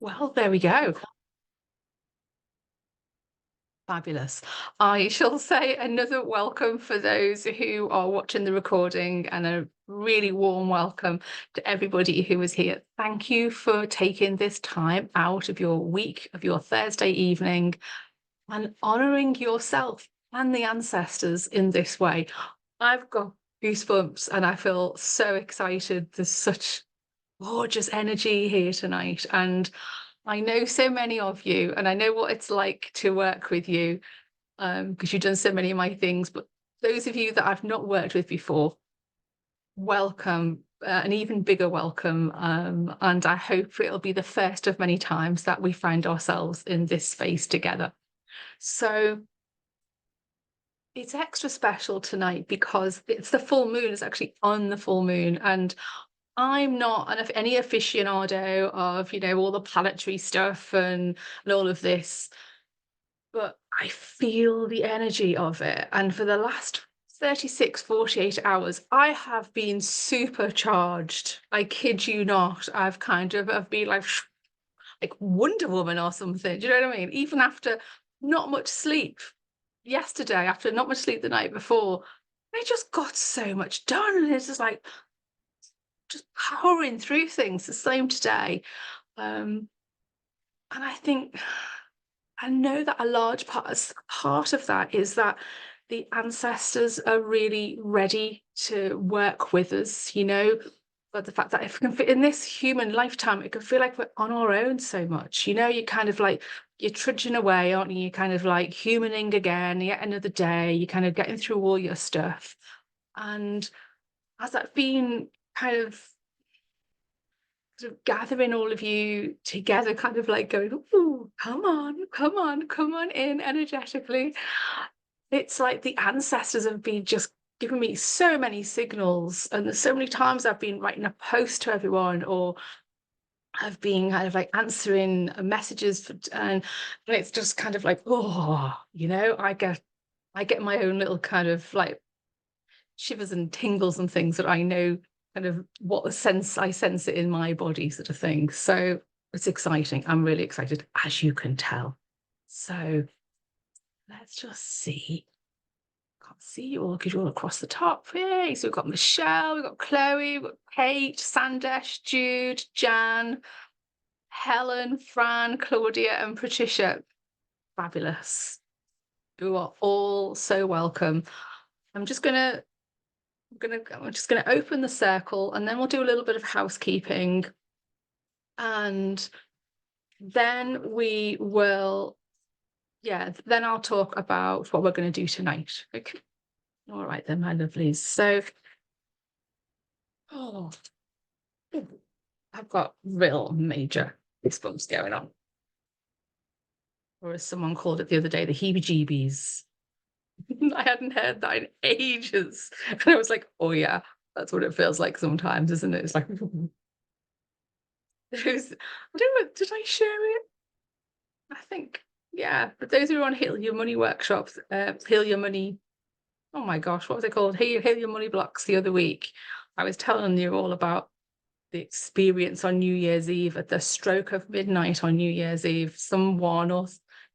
Well, there we go. Fabulous. I shall say another welcome for those who are watching the recording and a really warm welcome to everybody who is here. Thank you for taking this time out of your week, of your Thursday evening, and honouring yourself and the ancestors in this way. I've got goosebumps and I feel so excited. There's such gorgeous energy here tonight. And I know so many of you, and I know what it's like to work with you, because you've done so many of my things. But those of you that I've not worked with before, welcome, an even bigger welcome. And I hope it'll be the first of many times that we find ourselves in this space together. So it's extra special tonight because it's the full moon. It's actually on the full moon, and I'm not any aficionado of, all the planetary stuff and all of this, but I feel the energy of it. And for the last 36, 48 hours, I have been supercharged. I kid you not. I've been like Wonder Woman or something. Do you know what I mean? Even after not much sleep yesterday, after not much sleep the night before, I just got so much done. And it's just like, just powering through things the same today. And I think I know that a large part of that is that the ancestors are really ready to work with us, but the fact that if we can fit in this human lifetime, it can feel like we're on our own so much. You're kind of like, you're trudging away, aren't you? You're kind of like humaning again, yet another day, you're kind of getting through all your stuff. And has that been kind of sort of gathering all of you together, kind of like going, "Ooh, come on, come on, come on in energetically." It's like the ancestors have been just giving me so many signals, and there's so many times I've been writing a post to everyone, or I've been kind of like answering messages, and it's just kind of like, oh, I get my own little kind of like shivers and tingles and things that I know kind of what the sense I sense it in my body sort of thing. So it's exciting. I'm really excited, as you can tell. So let's just see. Can't see you all because you're all across the top. Yay. So we've got Michelle, we've got Chloe, we've got Kate, Sandesh, Jude, Jan, Helen, Fran, Claudia, and Patricia. Fabulous. You are all so welcome. I'm just gonna I'm just gonna open the circle and then we'll do a little bit of housekeeping. And then we will, then I'll talk about what we're going to do tonight. Okay. All right then, my lovelies. So, I've got real major goosebumps going on. Or as someone called it the other day, the heebie-jeebies. I hadn't heard that in ages. And I was like, oh yeah, that's what it feels like sometimes, isn't it? It's like, I don't know, did I share it? I think, yeah. But those who are on Heal Your Money workshops, Heal Your Money, oh my gosh, what was it called? Heal Your Money blocks the other week. I was telling you all about the experience on New Year's Eve. At the stroke of midnight on New Year's Eve, someone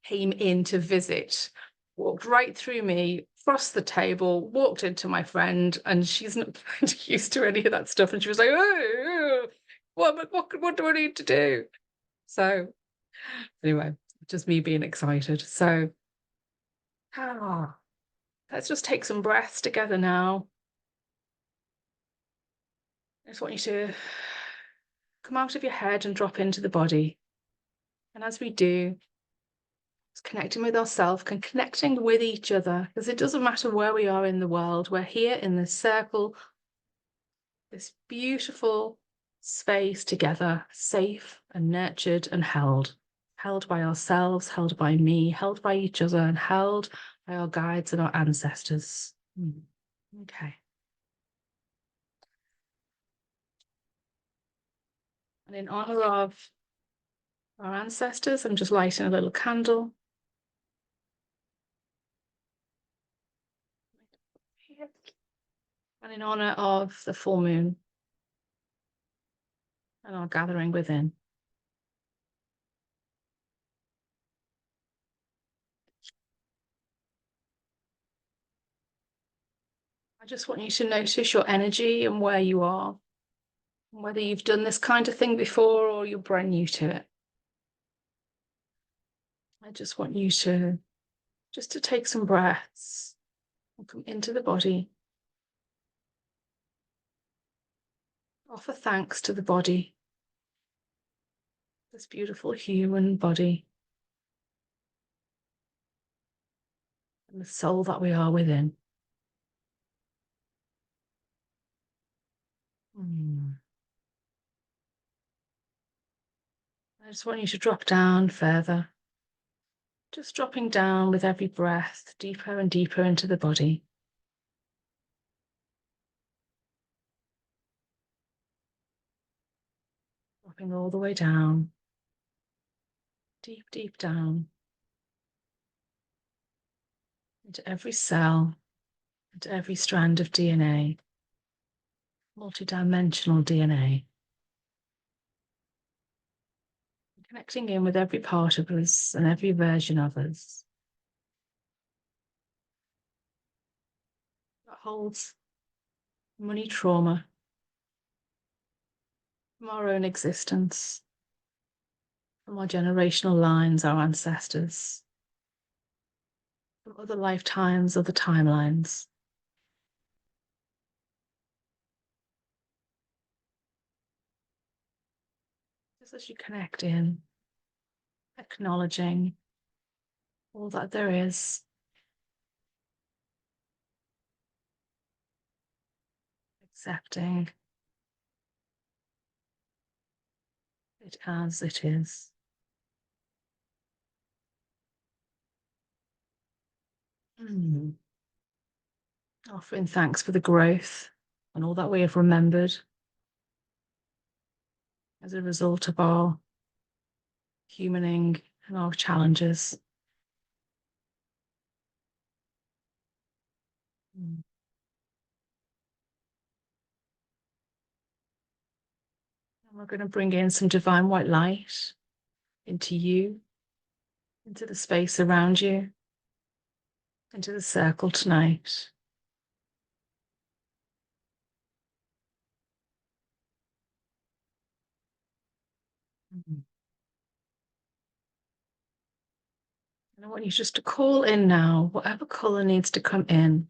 came in to visit, walked right through me, crossed the table, walked into my friend, and she's not used to any of that stuff. And she was like, oh, what do I need to do? So anyway, just me being excited. So let's just take some breaths together now. I just want you to come out of your head and drop into the body. And as we do, it's connecting with ourselves, connecting with each other, because it doesn't matter where we are in the world. We're here in this circle, this beautiful space together, safe and nurtured and held by ourselves, held by me, held by each other, and held by our guides and our ancestors. Okay. And in honor of our ancestors, I'm just lighting a little candle. And in honor of the full moon and our gathering within. I just want you to notice your energy and where you are, whether you've done this kind of thing before or you're brand new to it. I just want you to take some breaths and come into the body. Offer thanks to the body, this beautiful human body, and the soul that we are within. I just want you to drop down further, just dropping down with every breath, deeper and deeper into the body. Dropping all the way down, deep, deep down, into every cell, into every strand of DNA, multidimensional DNA. Connecting in with every part of us and every version of us that holds money trauma from our own existence, from our generational lines, our ancestors, from other lifetimes, other timelines. Just as you connect in, acknowledging all that there is, accepting it as it is. Offering thanks for the growth and all that we have remembered as a result of our humaning and our challenges. And we're going to bring in some divine white light into you, into the space around you, into the circle tonight. And I want you just to call in now, whatever color needs to come in.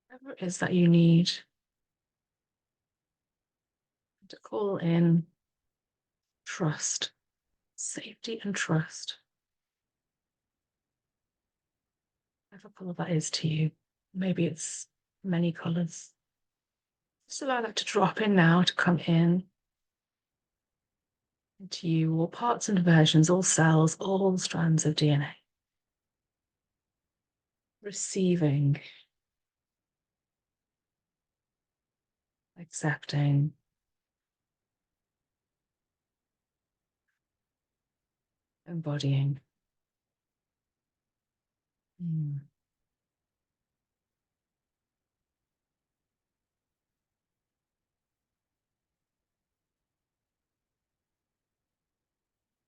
Whatever it is that you need to call in trust, safety and trust. Whatever color that is to you. Maybe it's many colors. Just allow that to drop in now, to come in into you, all parts and versions, all cells, all strands of DNA. Receiving, accepting, embodying.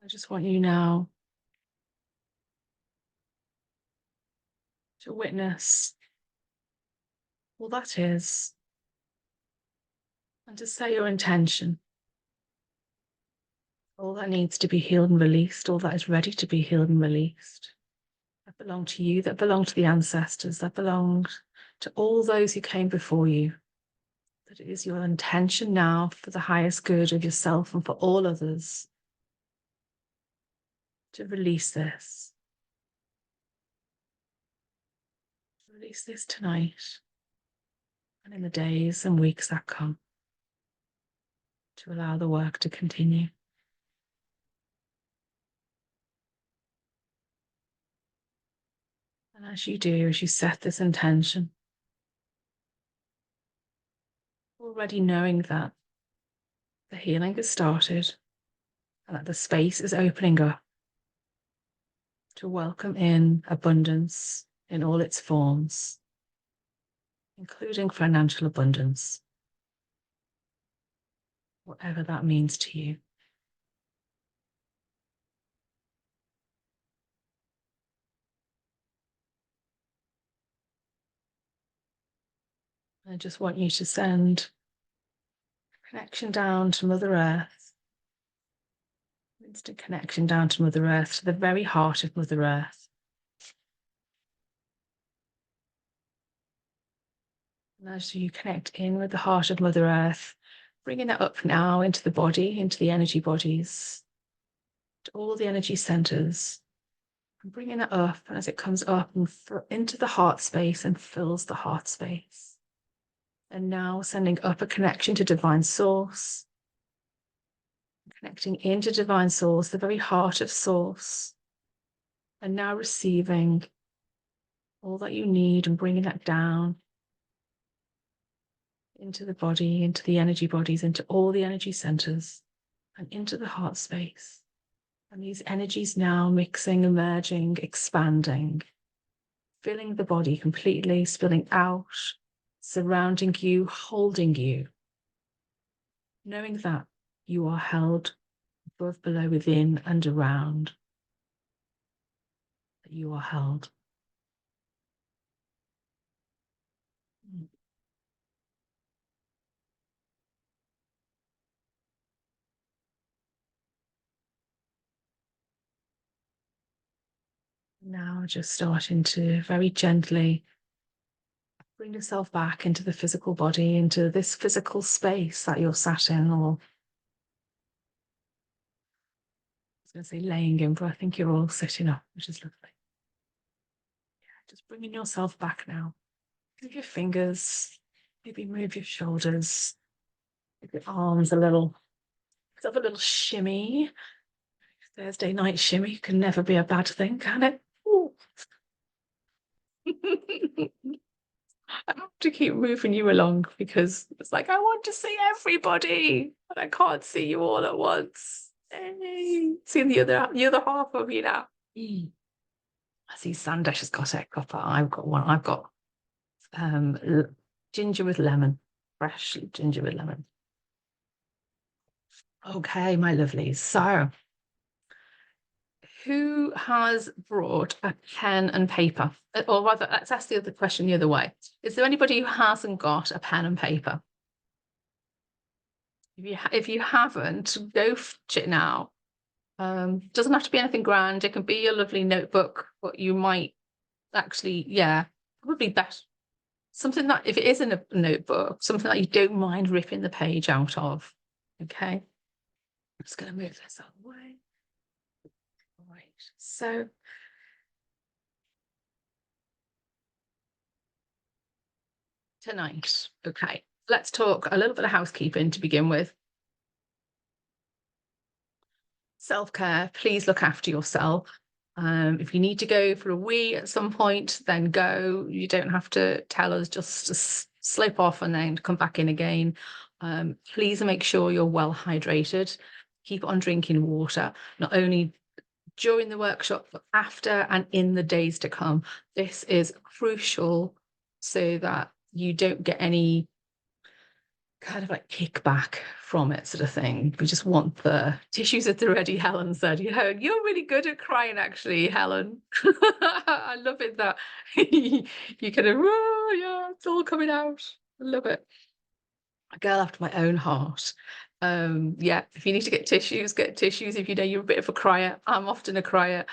I just want you now to witness all that is and to say your intention. All that needs to be healed and released, all that is ready to be healed and released, that belong to you, that belong to the ancestors, that belonged to all those who came before you. That it is your intention now for the highest good of yourself and for all others to release this. Release this tonight and in the days and weeks that come, to allow the work to continue. And as you do, as you set this intention, already knowing that the healing has started and that the space is opening up to welcome in abundance in all its forms, including financial abundance, whatever that means to you. I just want you to send connection down to Mother Earth. Instant connection down to Mother Earth, to the very heart of Mother Earth. And as you connect in with the heart of Mother Earth, bringing that up now into the body, into the energy bodies, to all the energy centers, and bringing that up, and as it comes up and into the heart space and fills the heart space. And now sending up a connection to Divine Source, connecting into Divine Source, the very heart of Source, and now receiving all that you need and bringing that down into the body, into the energy bodies, into all the energy centers, and into the heart space. And these energies now mixing, emerging, expanding, filling the body completely, spilling out, surrounding you, holding you, knowing that you are held above, below, within, and around, that you are held. Now just starting to very gently bring yourself back into the physical body, into this physical space that you're sat in, or I was going to say laying in, but I think you're all sitting up, which is lovely. Yeah, just bringing yourself back now. Move your fingers, maybe move your shoulders, move your arms a little. Have a little shimmy. Thursday night shimmy can never be a bad thing, can it? I have to keep moving you along because it's like I want to see everybody, but I can't see you all at once. Hey, seeing the other half of you now. I see Sandesh has got a cuppa. I've got one. I've got ginger with lemon, fresh ginger with lemon. Okay, my lovelies. So, who has brought a pen and paper? Or rather, let's ask the other question the other way. Is there anybody who hasn't got a pen and paper? If you haven't, go fetch it now. Doesn't have to be anything grand. It can be a lovely notebook, but you might actually, yeah, probably best something that, if it is in a notebook, something that you don't mind ripping the page out of. Okay. I'm just going to move this out of the way. All right. So tonight, okay, let's talk a little bit of housekeeping to begin with. Self-care, please look after yourself. If you need to go for a wee at some point, then go. You don't have to tell us, just to slip off and then come back in again. Please make sure you're well hydrated. Keep on drinking water, not only during the workshop, but after and in the days to come. This is crucial so that you don't get any kind of like kickback from it, sort of thing. We just want the tissues at the ready. Helen said, you're really good at crying, actually, Helen. I love it that you kind of, oh yeah, it's all coming out. I love it. A girl after my own heart. Yeah, if you need to get tissues, get tissues. If you know you're a bit of a crier, I'm often a crier.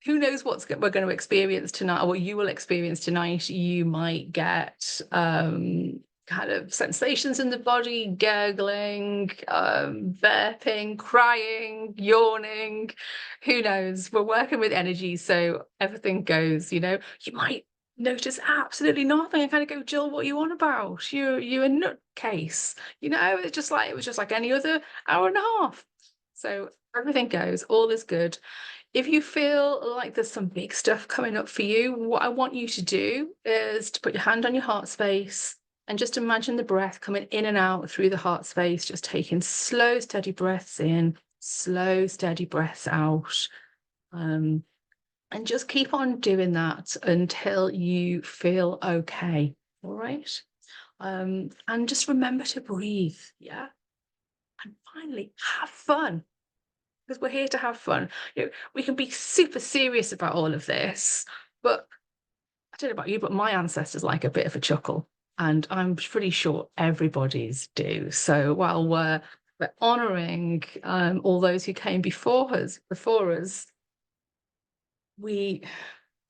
Who knows what we're going to experience tonight, or what you will experience tonight. You might get kind of sensations in the body, gurgling, burping, crying, yawning. Who knows? We're working with energy, so everything goes. You might notice absolutely nothing and kind of go, Jill, what are you on about? You're a nutcase. It was just like any other hour and a half. So everything goes, all is good. If you feel like there's some big stuff coming up for you, what I want you to do is to put your hand on your heart space and just imagine the breath coming in and out through the heart space, just taking slow, steady breaths in, slow, steady breaths out. And just keep on doing that until you feel okay. All right. And just remember to breathe. Yeah. And finally, have fun. Because we're here to have fun. We can be super serious about all of this, but don't know about you, but my ancestors like a bit of a chuckle, and I'm pretty sure everybody's do. So while we're honouring all those who came before us, we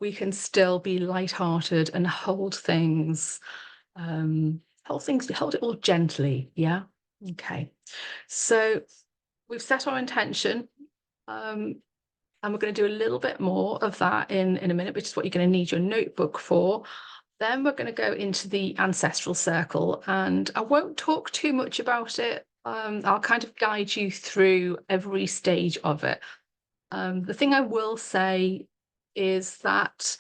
we can still be light-hearted and hold it all gently. Yeah. Okay. So we've set our intention. And we're going to do a little bit more of that in a minute, which is what you're going to need your notebook for. Then we're going to go into the ancestral circle, and I won't talk too much about it. I'll kind of guide you through every stage of it. The thing I will say is that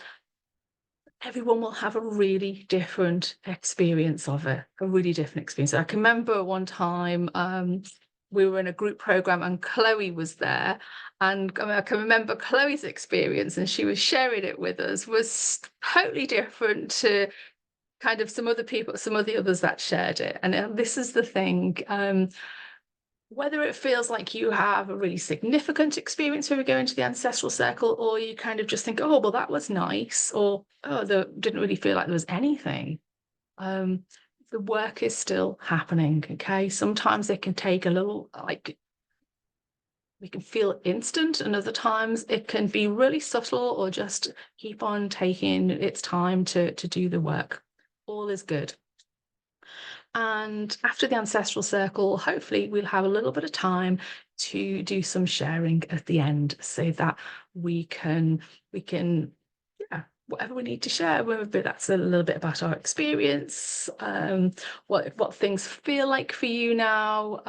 everyone will have a really different experience of it, a really different experience. I can remember one time we were in a group program and Chloe was there. And I can remember Chloe's experience, and she was sharing it with us, was totally different to kind of some other people, some of the others that shared it. And this is the thing. Whether it feels like you have a really significant experience when we go into the ancestral circle, or you kind of just think, oh, well, that was nice, or oh, there didn't really feel like there was anything. Um, the work is still happening. Okay. Sometimes it can take a little, like, we can feel instant, and other times it can be really subtle, or just keep on taking its time to do the work. All is good. And after the ancestral circle, hopefully we'll have a little bit of time to do some sharing at the end, so that we can yeah, whatever we need to share, whether that's a little bit about our experience, what things feel like for you now,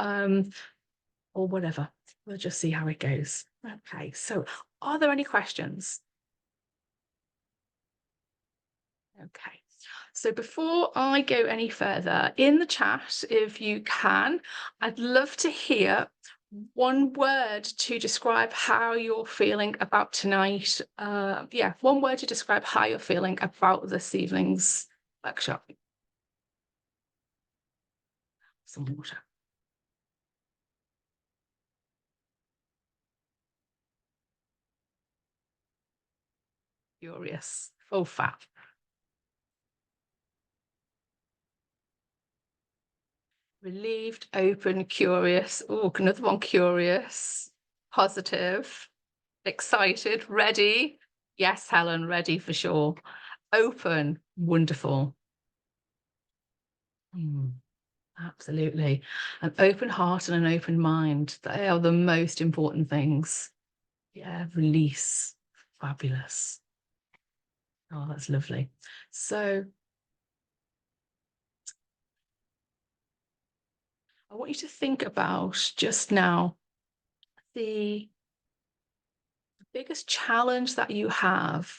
or whatever. We'll just see how it goes. Okay, so are there any questions? Okay. So before I go any further, in the chat, if you can, I'd love to hear one word to describe how you're feeling about tonight. Yeah, one word to describe how you're feeling about this evening's workshop. Some water. Curious. Oh, fab. Relieved, open, curious. Oh, another one, curious. Positive. Excited, ready. Yes, Helen, ready for sure. Open, wonderful. Absolutely. An open heart and an open mind, they are the most important things. Yeah, release. Fabulous. Oh, that's lovely. So I want you to think about just now the biggest challenge that you have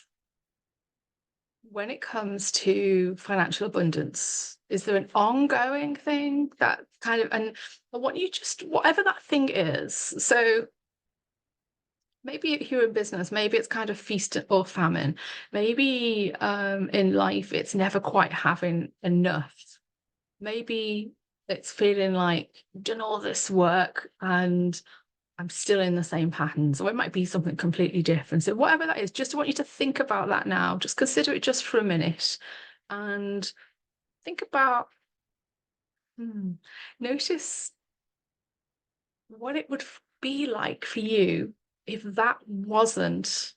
when it comes to financial abundance. Is there an ongoing thing that kind of, and I want you just, whatever that thing is. So maybe if you're in business, maybe it's kind of feast or famine. Maybe in life, it's never quite having enough. Maybe it's feeling like I've done all this work and I'm still in the same patterns, or it might be something completely different. So whatever that is, just want you to think about that now. Just consider it just for a minute, and think about, notice what it would be like for you if that wasn't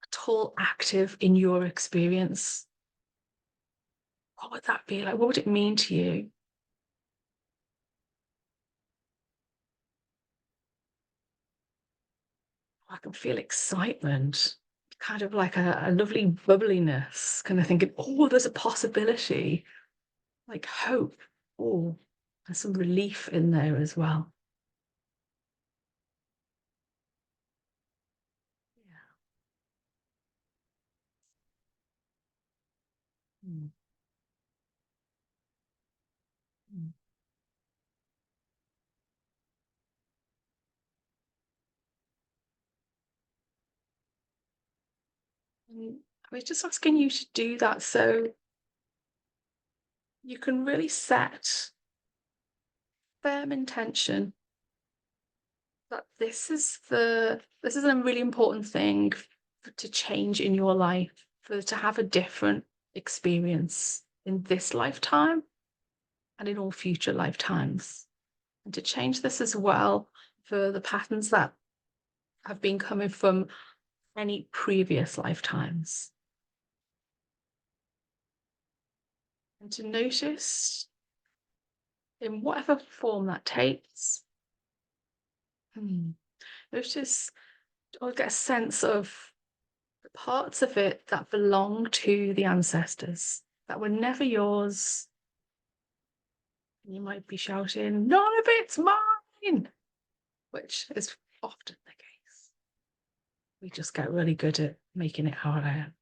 at all active in your experience. What would that be like? What would it mean to you? I can feel excitement, kind of like a lovely bubbliness, kind of thinking, oh, there's a possibility, like hope. Oh, and some relief in there as well. Yeah. Mm, mm. And I was just asking you to do that so you can really set firm intention that this is a really important thing to change in your life. to have a different experience in this lifetime and in all future lifetimes. And to change this as well for the patterns that have been coming from any previous lifetimes. And to notice in whatever form that takes, notice or get a sense of the parts of it that belong to the ancestors, that were never yours. You might be shouting, "None of it's mine," which is often the case. We just get really good at making it our own.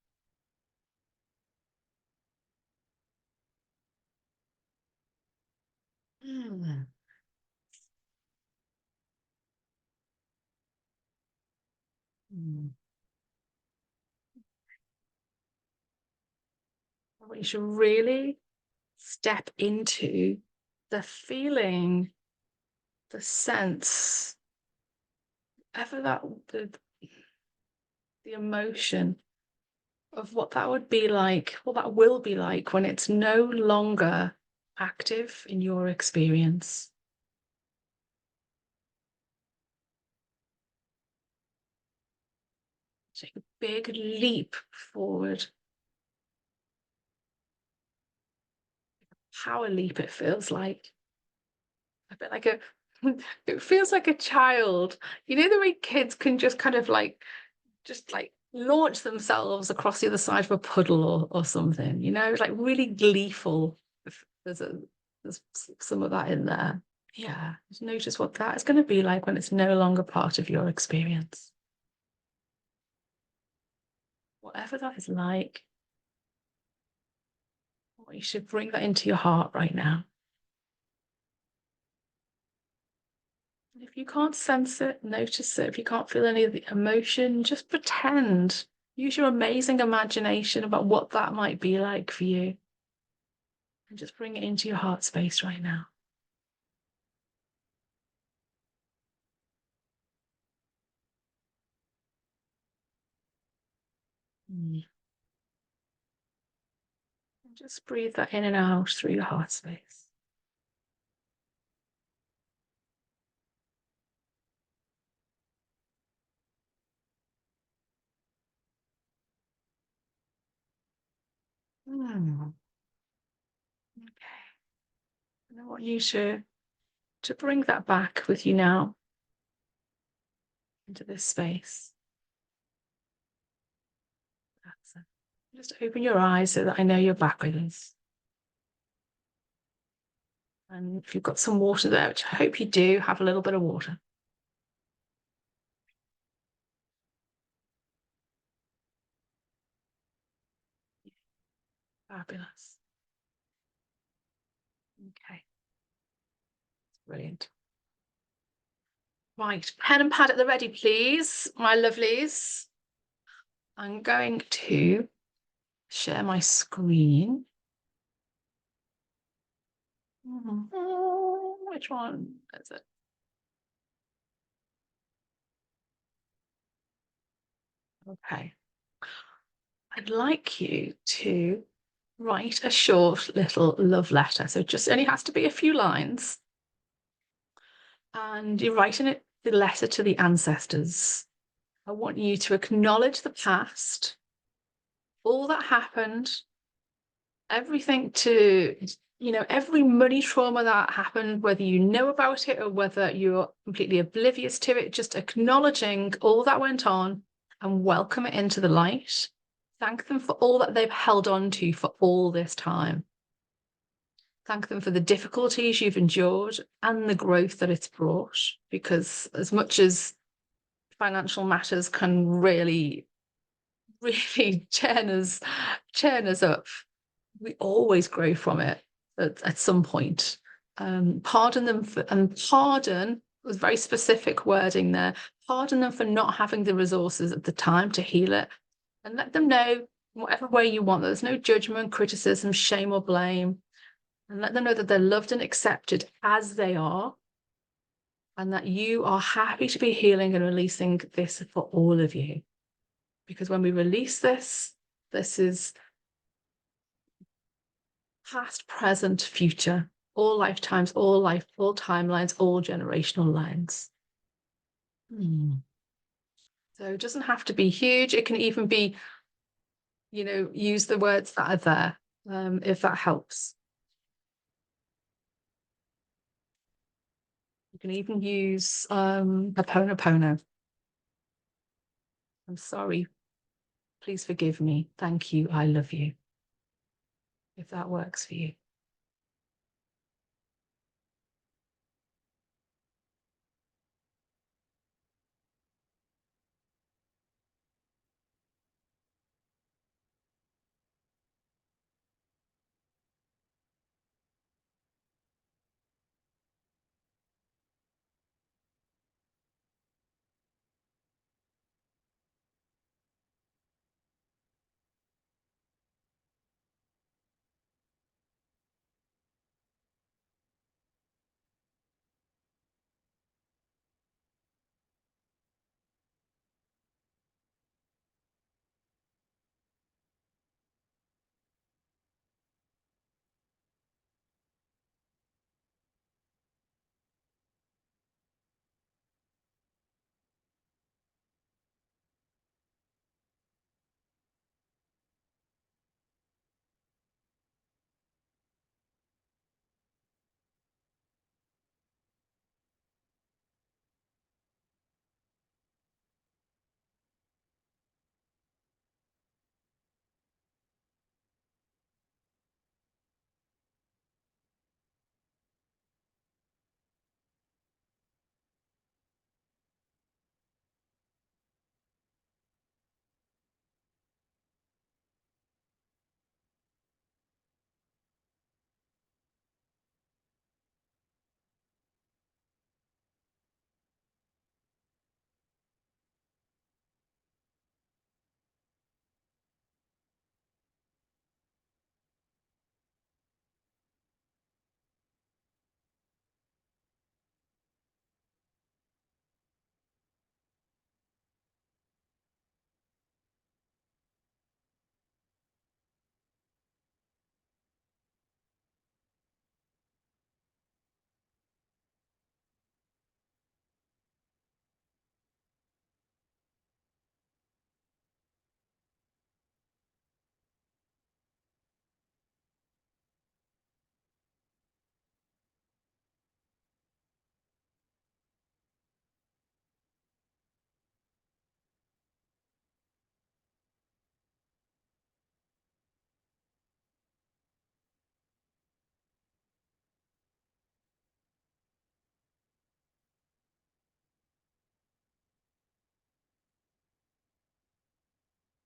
You should really step into the feeling, the sense, ever that the emotion of what that would be like, what that will be like when it's no longer active in your experience. Take a big leap forward. Power leap, it feels like. A bit like it feels like a child. You know the way kids can just kind of just launch themselves across the other side of a puddle or something, like really gleeful. There's some of that in there. Yeah, just notice what that is going to be like when it's no longer part of your experience. Whatever that is like, you should bring that into your heart right now. If you can't sense it, notice it. If you can't feel any of the emotion, just pretend. Use your amazing imagination about what that might be like for you. And just bring it into your heart space right now. And just breathe that in and out through your heart space. Okay. And I want you to bring that back with you now into this space. That's it. Just open your eyes so that I know you're back with us. And if you've got some water there, which I hope you do, have a little bit of water. Fabulous. Okay. Brilliant. Right, pen and pad at the ready, please, my lovelies. I'm going to share my screen. Which one is it? Okay. I'd like you to write a short little love letter. So it just only has to be a few lines. And you're writing it, the letter to the ancestors. I want you to acknowledge the past, all that happened, everything every money trauma that happened, whether you know about it or whether you're completely oblivious to it, just acknowledging all that went on and welcome it into the light. Thank them for all that they've held on to for all this time. Thank them for the difficulties you've endured and the growth that it's brought, because as much as financial matters can really churn us up, we always grow from it at some point. Pardon them pardon was very specific wording there. Pardon them for not having the resources at the time to heal it, and let them know in whatever way you want. There's no judgment, criticism, shame, or blame, and let them know that they're loved and accepted as they are, and that you are happy to be healing and releasing this for all of you. Because when we release this, This is past, present, future, all lifetimes, all life, all timelines, all generational lines. So it doesn't have to be huge. It can even be, use the words that are there, if that helps. You can even use Ho'oponopono. I'm sorry. Please forgive me. Thank you. I love you. If that works for you.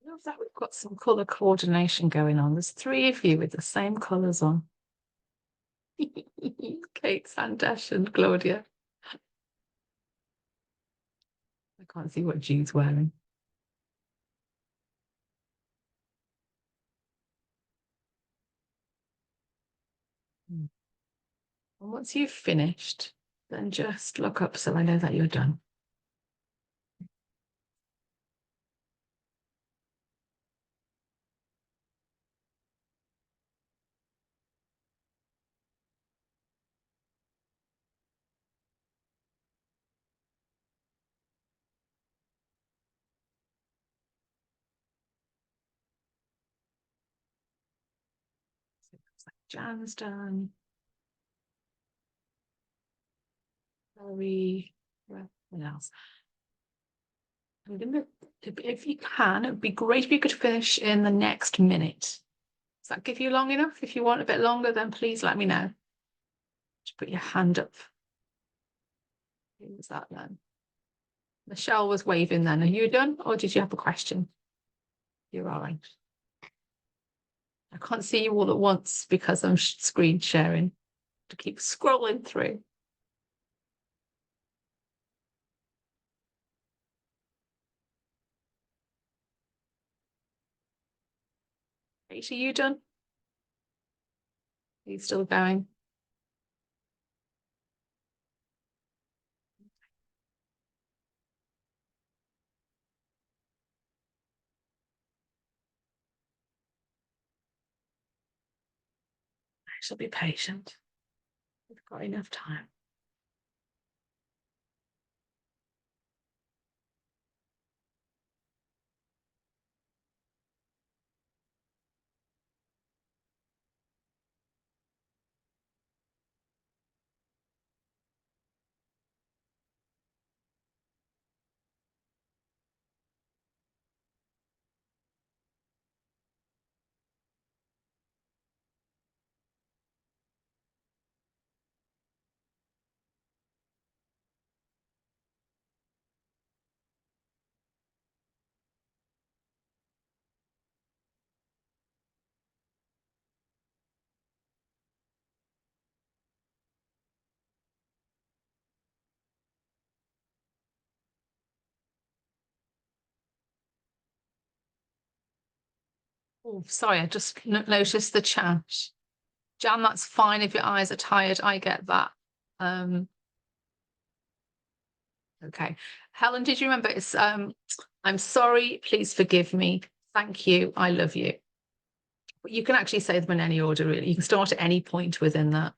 I love that we've got some colour coordination going on. There's 3 of you with the same colours on. Kate, Sandesh, and Claudia. I can't see what Jude's wearing. And once you've finished, then just look up so I know that you're done. So it's like Jan's done. Valerie, what else? I'm gonna, if you can, it would be great if you could finish in the next minute. Does that give you long enough? If you want a bit longer, then please let me know. Just put your hand up. Who was that then? Michelle was waving then. Are you done or did you have a question? You're all right. I can't see you all at once because I'm screen sharing to keep scrolling through. Kate, are you done? Are you still going? shall be patient. We've got enough time. Oh, sorry, I just noticed the chat. Jan, that's fine if your eyes are tired. I get that. Okay. Helen, did you remember? It's I'm sorry, please forgive me. Thank you, I love you. But you can actually say them in any order, really. You can start at any point within that.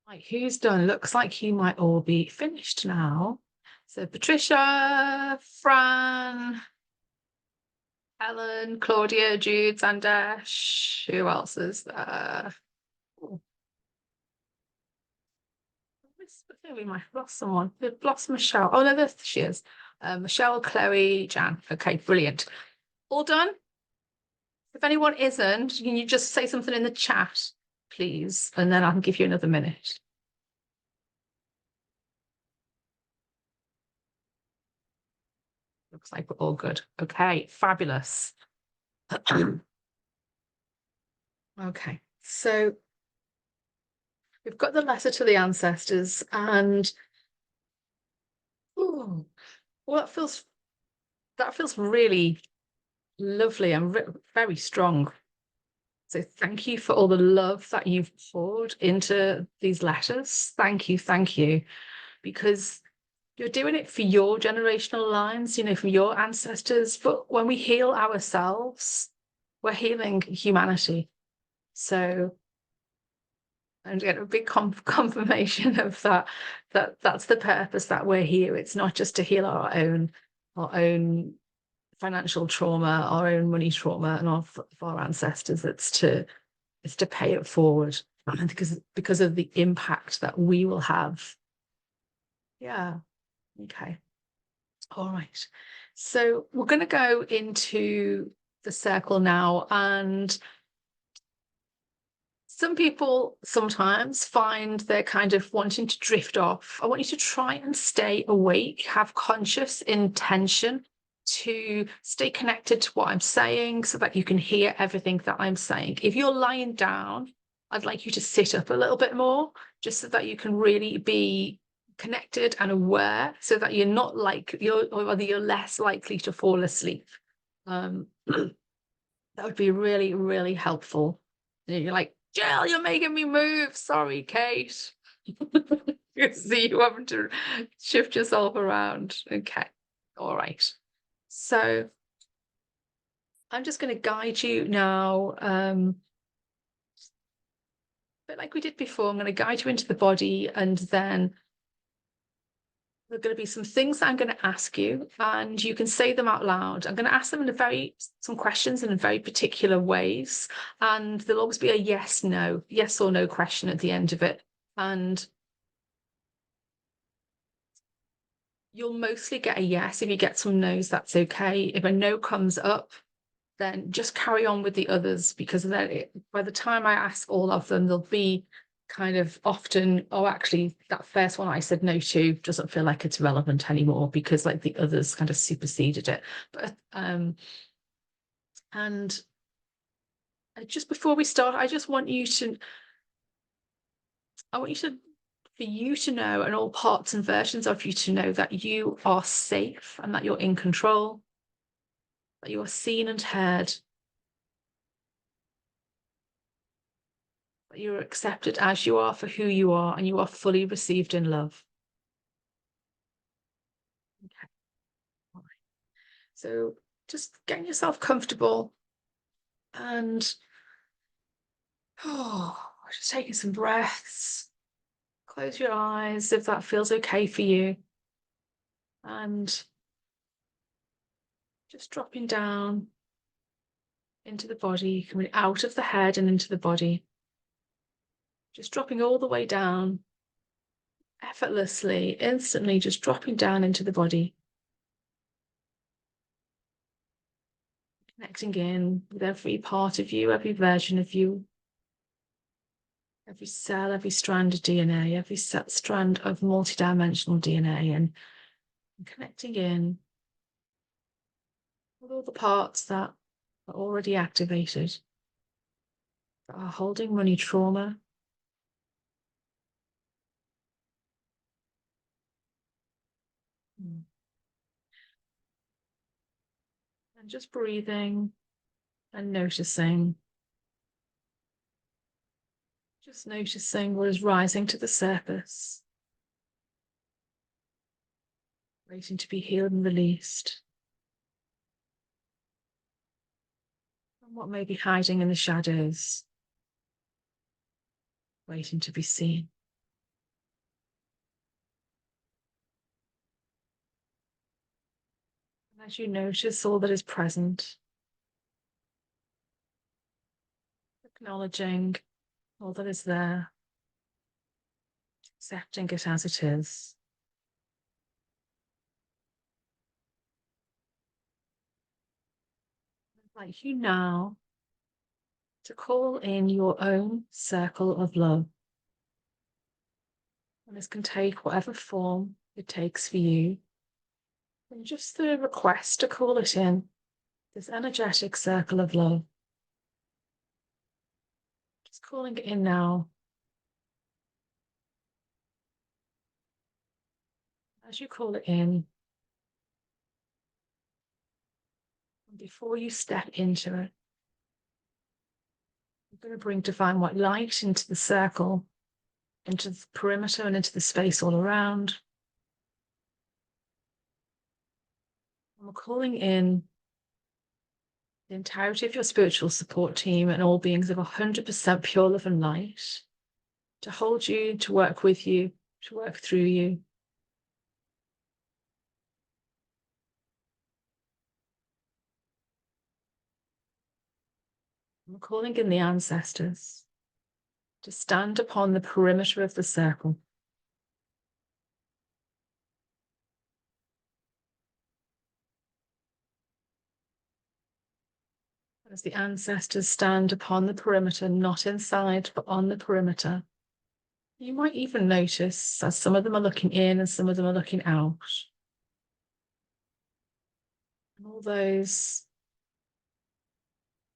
Right, who's done? Looks like you might all be finished now. So Patricia, Fran, Helen, Claudia, Jude, Zandesh. Who else is there? Oh, I think we might have lost someone. We've lost Michelle. Oh no, there she is. Michelle, Chloe, Jan. Okay, brilliant. All done? If anyone isn't, can you just say something in the chat, please? And then I can give you another minute. Looks like we're all good. Okay, fabulous. Okay, so we've got the letter to the ancestors, and ooh, well, that feels really lovely and very strong. So thank you for all the love that you've poured into these letters. Thank you, because you're doing it for your generational lines, you know, for your ancestors. But when we heal ourselves, we're healing humanity. So and get a big confirmation of that's the purpose that we're here. It's not just to heal our own financial trauma, our own money trauma, and of our ancestors. It's to pay it forward, because of the impact that we will have. Yeah. Okay. All right. So we're going to go into the circle now, and some people sometimes find they're kind of wanting to drift off. I want you to try and stay awake, have conscious intention to stay connected to what I'm saying so that you can hear everything that I'm saying. If you're lying down, I'd like you to sit up a little bit more, just so that you can really be connected and aware, so that you're not like or whether you're less likely to fall asleep. That would be really, really helpful. You're like, Jill, you're making me move. Sorry, Kate. You see, you having to shift yourself around. Okay. All right. So I'm just going to guide you now. But like we did before, I'm going to guide you into the body, and then there are going to be some things that I'm going to ask you, and you can say them out loud. I'm going to ask them in some questions in very particular ways, and there'll always be a yes or no question at the end of it. And you'll mostly get a yes. If you get some no's, that's okay. If a no comes up, then just carry on with the others, because then by the time I ask all of them, there'll be kind of often, oh, actually, that first one I said no to doesn't feel like it's relevant anymore because like the others kind of superseded it. But and just before we start, I just want you to, I want you to, for you to know, and all parts and versions of you to know that you are safe and that you're in control, that you are seen and heard, that you're accepted as you are for who you are, and you are fully received in love. Okay. All right. So just getting yourself comfortable and just taking some breaths. Close your eyes if that feels okay for you. And just dropping down into the body, coming out of the head and into the body. Just dropping all the way down, effortlessly, instantly, just dropping down into the body. Connecting in with every part of you, every version of you, every cell, every strand of DNA, every strand of multidimensional DNA, and connecting in with all the parts that are already activated, that are holding money trauma. And just breathing and noticing. Just noticing what is rising to the surface, waiting to be healed and released. And what may be hiding in the shadows, waiting to be seen. And as you notice all that is present, acknowledging all that is there, accepting it as it is. I'd like you now to call in your own circle of love. And this can take whatever form it takes for you. And just the request to call it in, this energetic circle of love. Just calling it in now. As you call it in, and before you step into it, you're going to bring divine white light into the circle, into the perimeter and into the space all around. And we're calling in the entirety of your spiritual support team and all beings of 100% pure love and light to hold you, to work with you, to work through you. And we're calling in the ancestors to stand upon the perimeter of the circle. As the ancestors stand upon the perimeter, not inside, but on the perimeter, you might even notice as some of them are looking in and some of them are looking out. And all those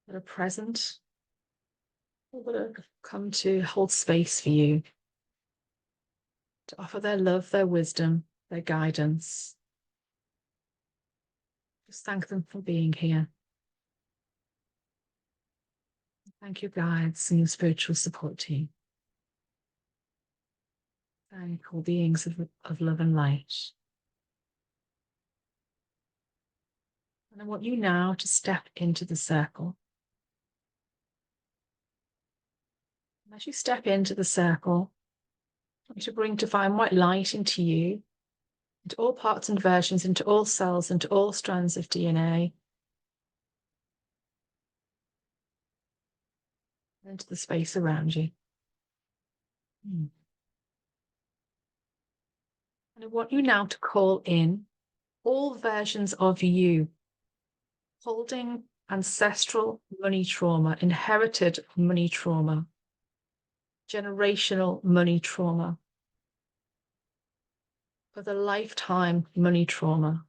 that are present, all that have come to hold space for you, to offer their love, their wisdom, their guidance. Just thank them for being here. Thank your guides and your spiritual support team. Thank all beings of love and light. And I want you now to step into the circle. And as you step into the circle, I want you to bring divine white light into you, into all parts and versions, into all cells, into all strands of DNA, and into the space around you. And I want you now to call in all versions of you, holding ancestral money trauma, inherited money trauma, generational money trauma, for the lifetime money trauma,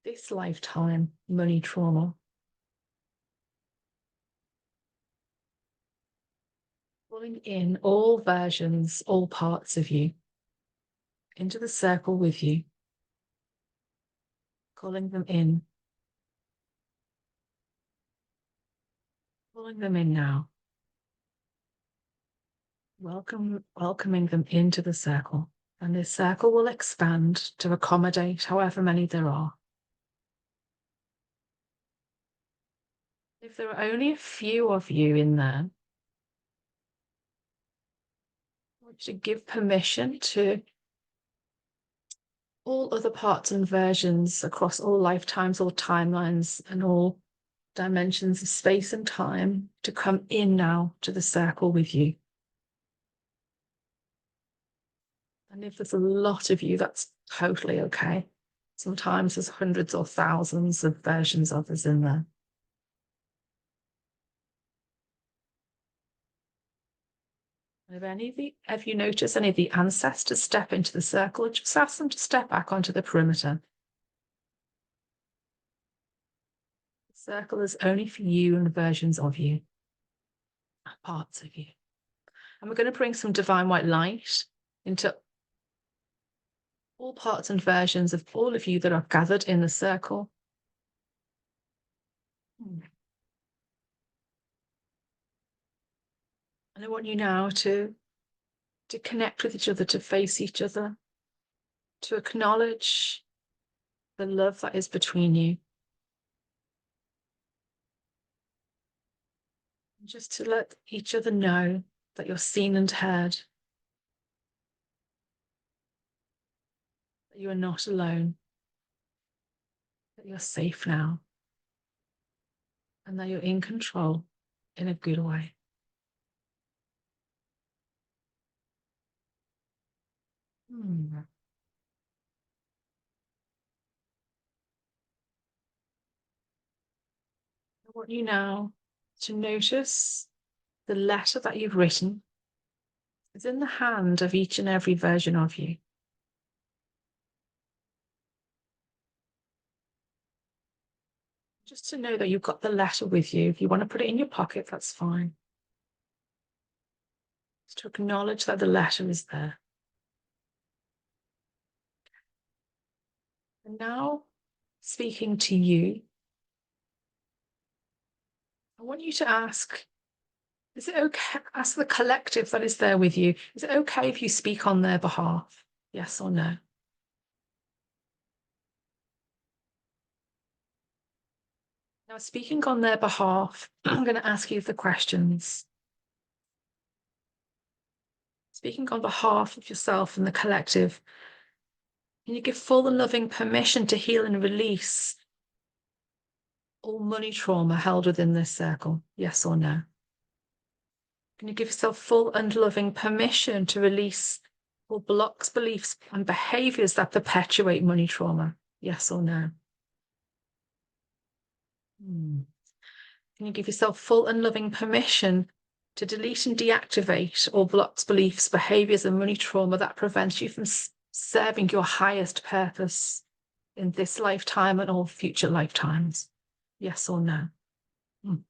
this lifetime money trauma. Pulling in all versions, all parts of you into the circle with you, calling them in, pulling them in now. Welcoming them into the circle, and this circle will expand to accommodate however many there are. If there are only a few of you in there, I want you to give permission to all other parts and versions across all lifetimes, all timelines, and all dimensions of space and time to come in now to the circle with you. And if there's a lot of you, that's totally okay. Sometimes there's hundreds or thousands of versions of us in there. And if you notice any of the ancestors step into the circle, just ask them to step back onto the perimeter. The circle is only for you and versions of you, parts of you. And we're going to bring some divine white light into all parts and versions of all of you that are gathered in the circle. And I want you now to connect with each other, to face each other, to acknowledge the love that is between you. And just to let each other know that you're seen and heard, that you are not alone, that you're safe now, and that you're in control in a good way. I want you now to notice the letter that you've written is in the hand of each and every version of you. Just to know that you've got the letter with you. If you want to put it in your pocket, that's fine. Just to acknowledge that the letter is there. And now, speaking to you, I want you to ask, is it okay? Ask the collective that is there with you, is it okay if you speak on their behalf? Yes or no? Now, speaking on their behalf, I'm going to ask you the questions. Speaking on behalf of yourself and the collective, can you give full and loving permission to heal and release all money trauma held within this circle? Yes or no? Can you give yourself full and loving permission to release all blocks, beliefs, and behaviors that perpetuate money trauma? Yes or no? Can you give yourself full and loving permission to delete and deactivate all blocks, beliefs, behaviors, and money trauma that prevents you from serving your highest purpose in this lifetime and all future lifetimes? Yes or no? And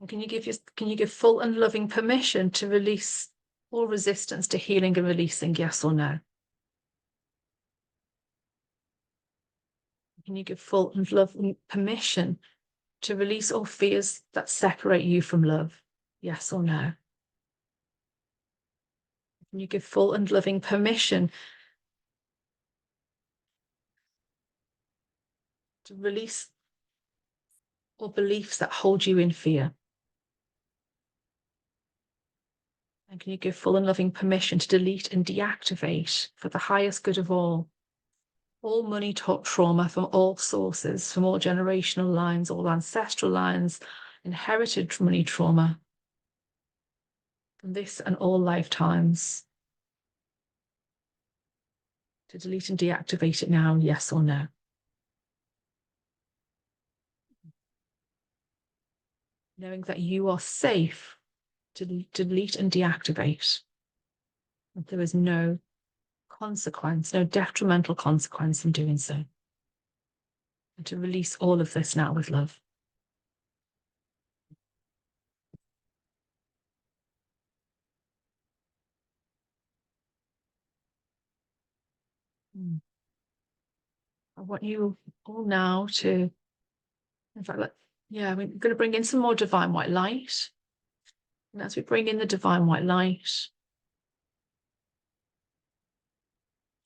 can you give full and loving permission to release all resistance to healing and releasing? Yes or no? Can you give full and loving permission to release all fears that separate you from love? Yes or no? Can you give full and loving permission to release all beliefs that hold you in fear? And can you give full and loving permission to delete and deactivate, for the highest good of all money trauma from all sources, from all generational lines, all ancestral lines, inherited money trauma from this and all lifetimes? To delete and deactivate it now, yes or no? knowing that you are safe to delete and deactivate. That there is no consequence, no detrimental consequence in doing so. And to release all of this now with love. I want you all now to, in fact, yeah, we're going to bring in some more divine white light. And as we bring in the divine white light,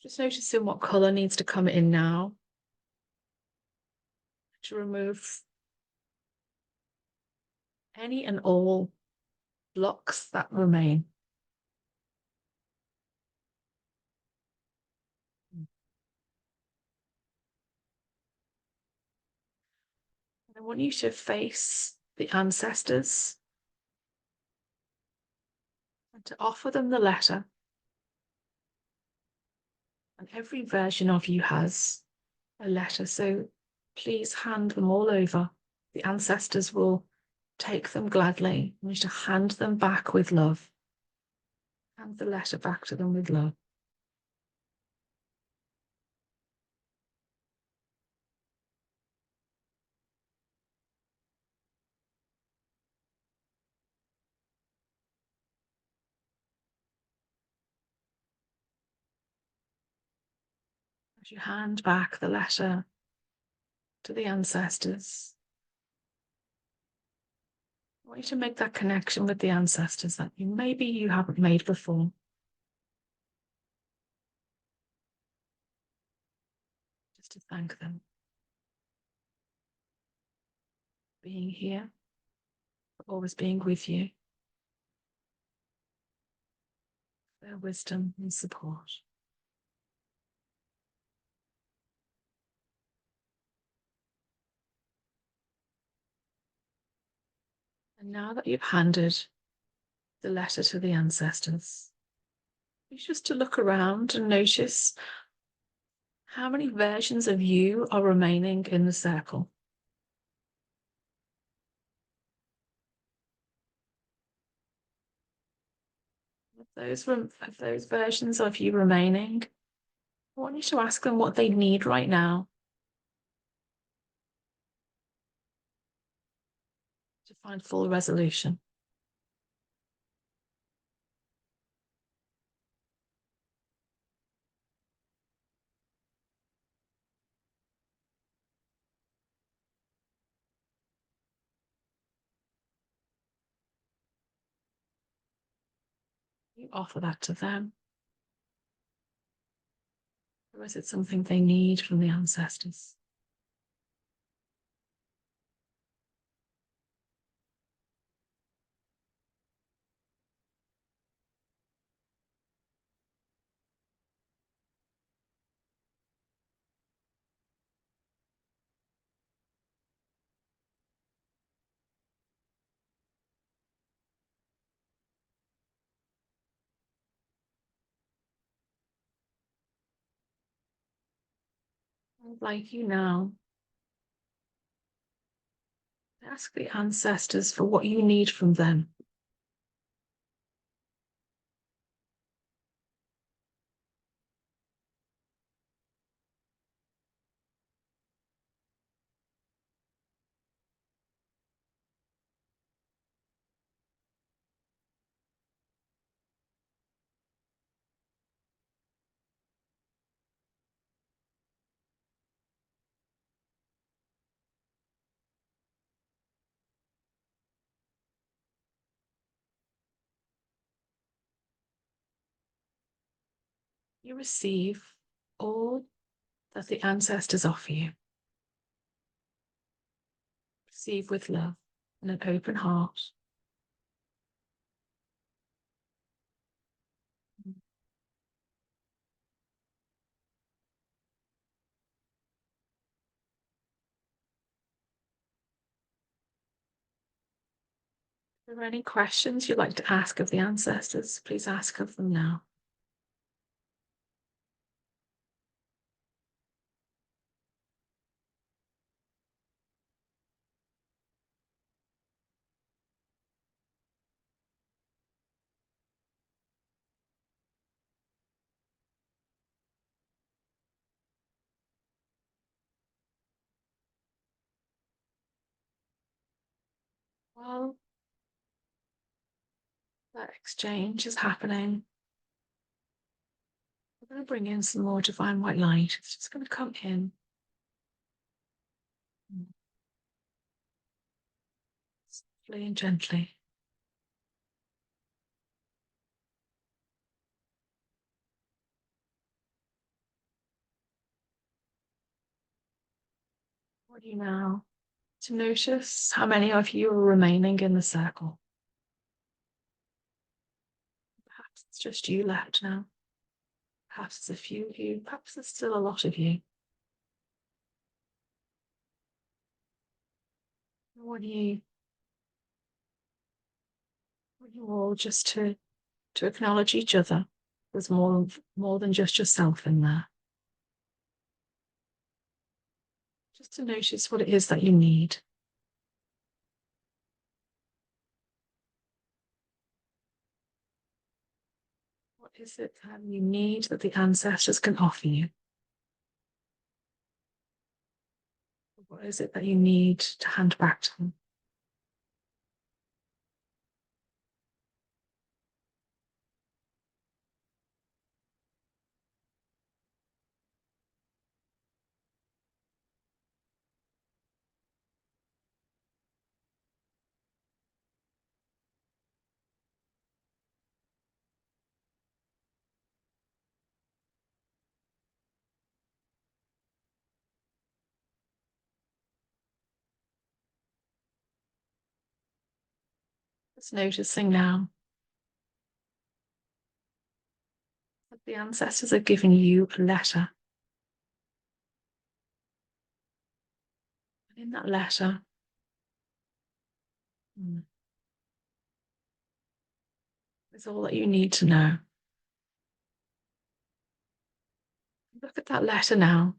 just noticing what color needs to come in now to remove any and all blocks that remain. I want you to face the ancestors and to offer them the letter. And every version of you has a letter, so please hand them all over. The ancestors will take them gladly. I want you to hand them back with love. Hand the letter back to them with love. As you hand back the letter to the ancestors, I want you to make that connection with the ancestors that maybe you haven't made before. Just to thank them for being here, for always being with you, their wisdom and support. And now that you've handed the letter to the ancestors, you just to look around and notice how many versions of you are remaining in the circle. Of those versions of you remaining, I want you to ask them what they need right now to find full resolution. You offer that to them. Or is it something they need from the ancestors? I'd like you now to ask the ancestors for what you need from them. You receive all that the ancestors offer you. Receive with love and an open heart. If there are any questions you'd like to ask of the ancestors, please ask of them now. while that exchange is happening, we're going to bring in some more divine white light. It's just going to come in. Softly and gently. I want you now to notice how many of you are remaining in the circle. Perhaps it's just you left now. Perhaps it's a few of you. Perhaps there's still a lot of you. I want you all just to acknowledge each other. There's more than just yourself in there. Just to notice what it is that you need. What is it that you need that the ancestors can offer you? What is it that you need to hand back to them? Just noticing now that the ancestors are giving you a letter. And in that letter, is all that you need to know. Look at that letter now.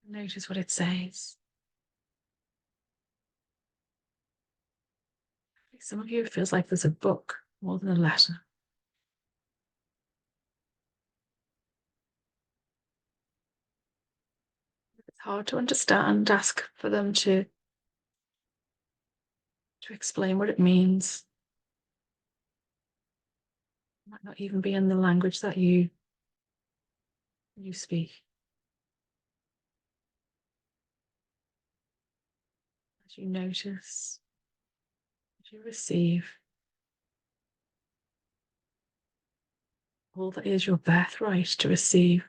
Notice what it says. Some of you, it feels like there's a book more than a letter. It's hard to understand. Ask for them to explain what it means. It might not even be in the language that you speak. As you notice, as you receive, all that is your birthright to receive.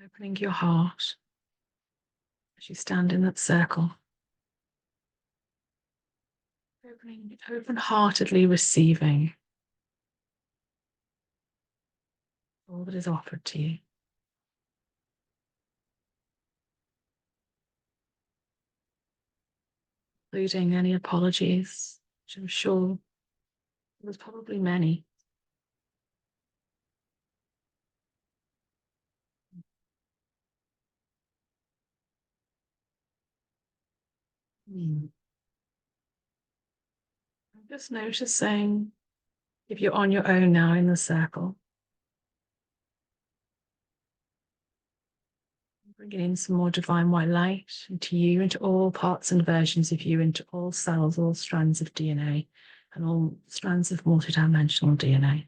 Opening your heart as you stand in that circle. Open-heartedly receiving all that is offered to you. Including any apologies, which I'm sure there's probably many. I'm just noticing if you're on your own now in the circle. Bringing in some more divine white light into you, into all parts and versions of you, into all cells, all strands of DNA, and all strands of multidimensional DNA.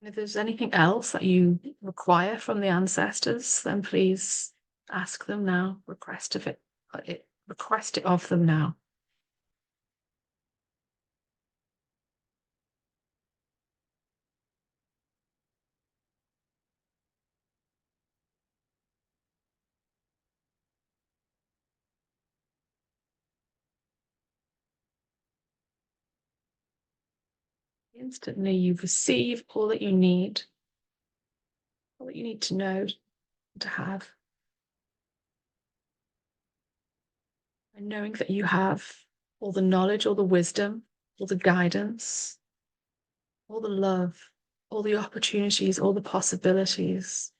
And if there's anything else that you require from the ancestors, then please ask them now. Request it of them now. Instantly, you receive all that you need, all that you need to know, to have. And knowing that you have all the knowledge, all the wisdom, all the guidance, all the love, all the opportunities, all the possibilities,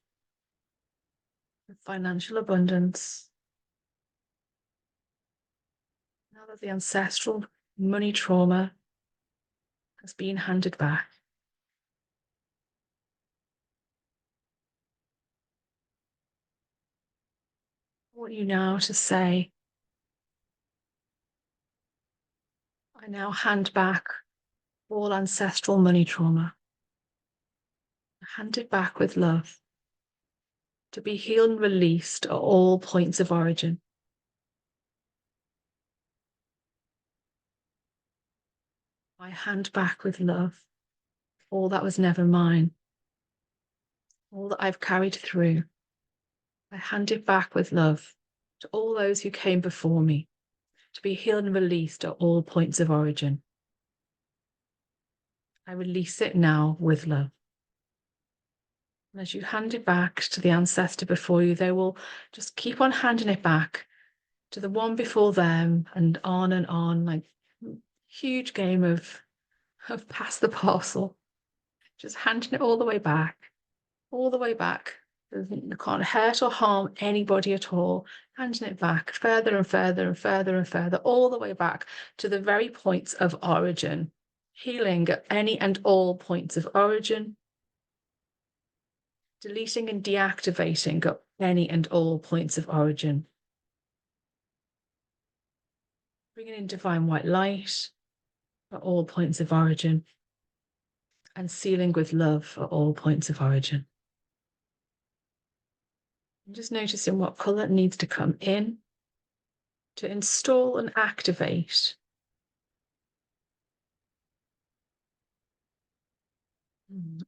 of financial abundance. Now that the ancestral money trauma has been handed back. I want you now to say, I now hand back all ancestral money trauma. I hand it back with love to be healed and released at all points of origin. I hand back with love all that was never mine, all that I've carried through. I hand it back with love to all those who came before me, to be healed and released at all points of origin. I release it now with love. And as you hand it back to the ancestor before you, they will just keep on handing it back to the one before them and on, like huge game of pass the parcel, just handing it all the way back, all the way back. You can't hurt or harm anybody at all, handing it back further and further and further and further, all the way back to the very points of origin, healing at any and all points of origin, deleting and deactivating at any and all points of origin, bringing in divine white light at all points of origin, and sealing with love at all points of origin. And just noticing what colour needs to come in to install and activate.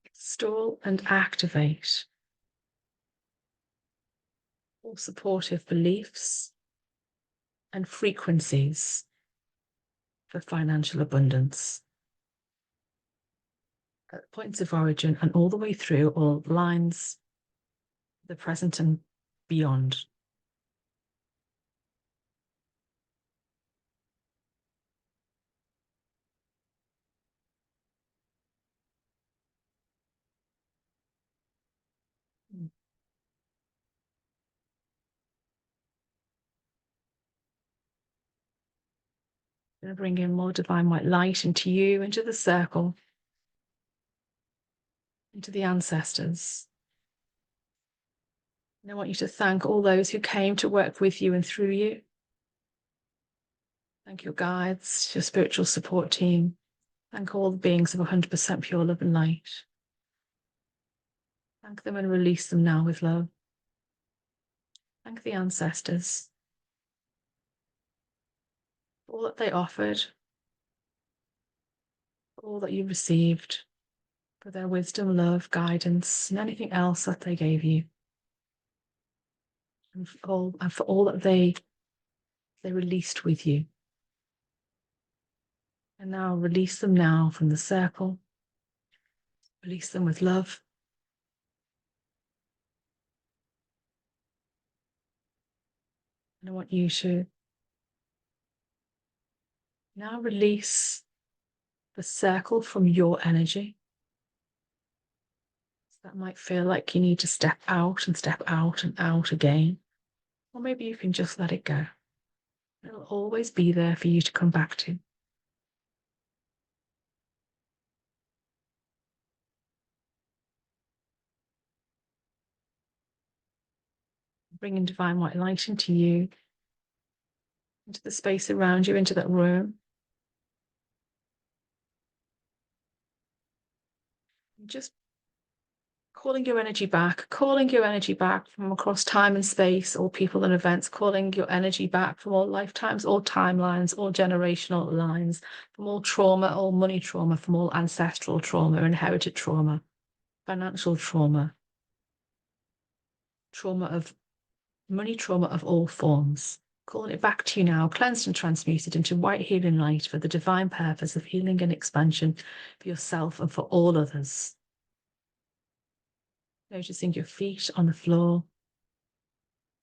Install and activate all supportive beliefs and frequencies for financial abundance at points of origin and all the way through all lines, the present and beyond. I'm going to bring in more divine white light into you, into the circle, into the ancestors. And I want you to thank all those who came to work with you and through you. Thank your guides, your spiritual support team. Thank all the beings of 100% pure love and light. Thank them and release them now with love. Thank the ancestors for all that they offered, for all that you received, for their wisdom, love, guidance, and anything else that they gave you. And for all that they released with you. And now release them now from the circle. Release them with love. And I want you to now release the circle from your energy. So that might feel like you need to step out and out again. Or maybe you can just let it go. It'll always be there for you to come back to. Bringing divine white light into you, into the space around you, into that room. Just calling your energy back from across time and space, all people and events, calling your energy back from all lifetimes, all timelines, all generational lines, from all trauma, all money trauma, from all ancestral trauma, inherited trauma, financial trauma, money trauma of all forms. Calling it back to you now, cleansed and transmuted into white healing light for the divine purpose of healing and expansion for yourself and for all others. Noticing your feet on the floor,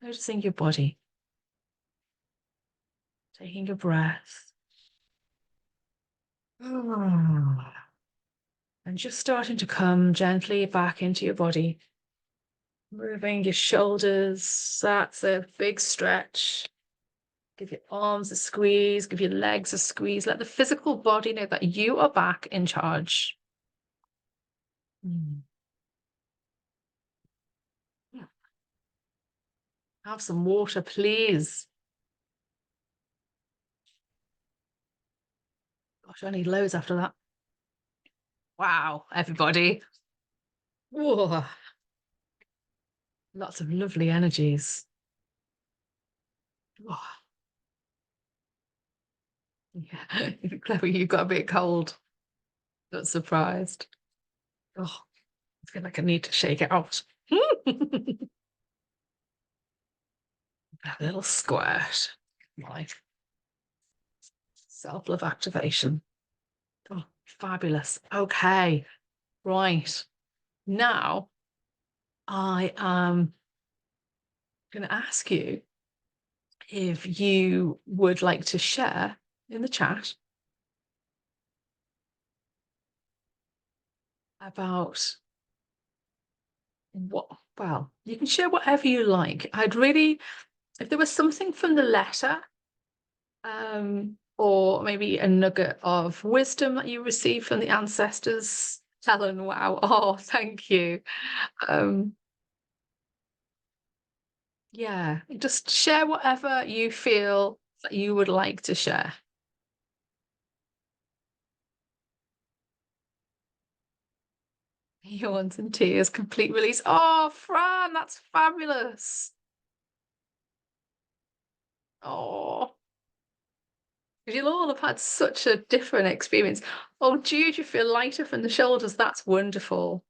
noticing your body, taking a breath. And just starting to come gently back into your body. Moving your shoulders, that's a big stretch. Give your arms a squeeze, give your legs a squeeze. Let the physical body know that you are back in charge. Mm. Yeah. Have some water, please. Gosh, I need loads after that. Wow, everybody. Whoa. Lots of lovely energies. Oh, yeah. Clever, you got a bit cold. Not surprised. Oh, I feel like I need to shake it out. A little squirt. Like self-love activation. Oh, fabulous. Okay, right. Now I am going to ask you if you would like to share in the chat about what, well, you can share whatever you like. I'd really, if there was something from the letter, or maybe a nugget of wisdom that you received from the ancestors. Helen, wow. Oh, thank you. Um, yeah, just share whatever you feel that you would like to share. Yawns and tears, complete release. Oh, Fran, that's fabulous. Oh, you'll all have had such a different experience. Oh, Jude, you feel lighter from the shoulders. That's wonderful.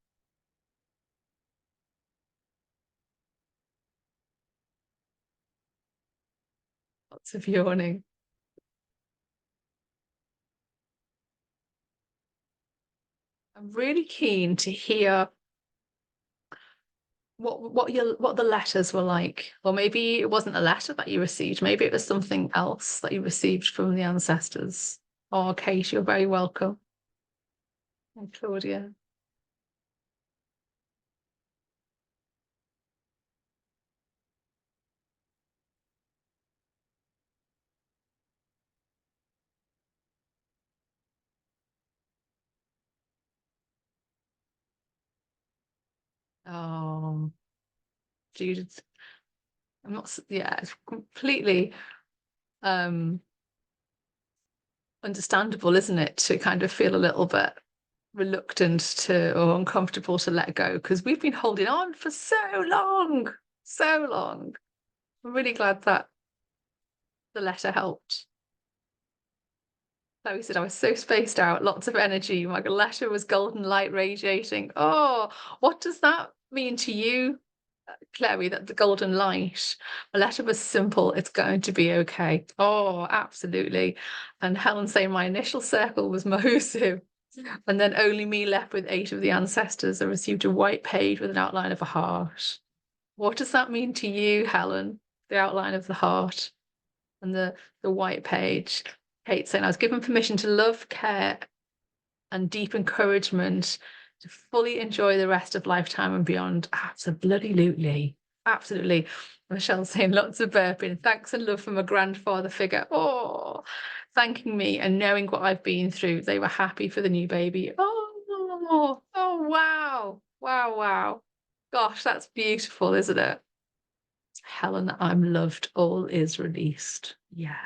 Lots of yawning. I'm really keen to hear what the letters were like. Or maybe it wasn't a letter that you received. Maybe it was something else that you received from the ancestors. Oh, Kate, you're very welcome. And Claudia. Oh, Judith. I'm not, yeah, it's completely um understandable, isn't it, to kind of feel a little bit reluctant to or uncomfortable to let go because we've been holding on for so long, so long. I'm really glad that the letter helped. Chloe said, I was so spaced out, lots of energy. My letter was golden light radiating. Oh, what does that mean to you, Chloe, that the golden light? My letter was simple, it's going to be okay. Oh, absolutely. And Helen saying my initial circle was Mahusiv. And then only me left with 8 of the ancestors. I received a white page with an outline of a heart. What does that mean to you, Helen? The outline of the heart and the white page. Kate saying, I was given permission to love, care, and deep encouragement to fully enjoy the rest of lifetime and beyond. Absolutely. Absolutely. Michelle saying lots of burping. Thanks and love from a grandfather figure. Oh, thanking me and knowing what I've been through. They were happy for the new baby. Oh, wow. Wow, wow. Gosh, that's beautiful, isn't it? Helen, I'm loved. All is released. Yeah.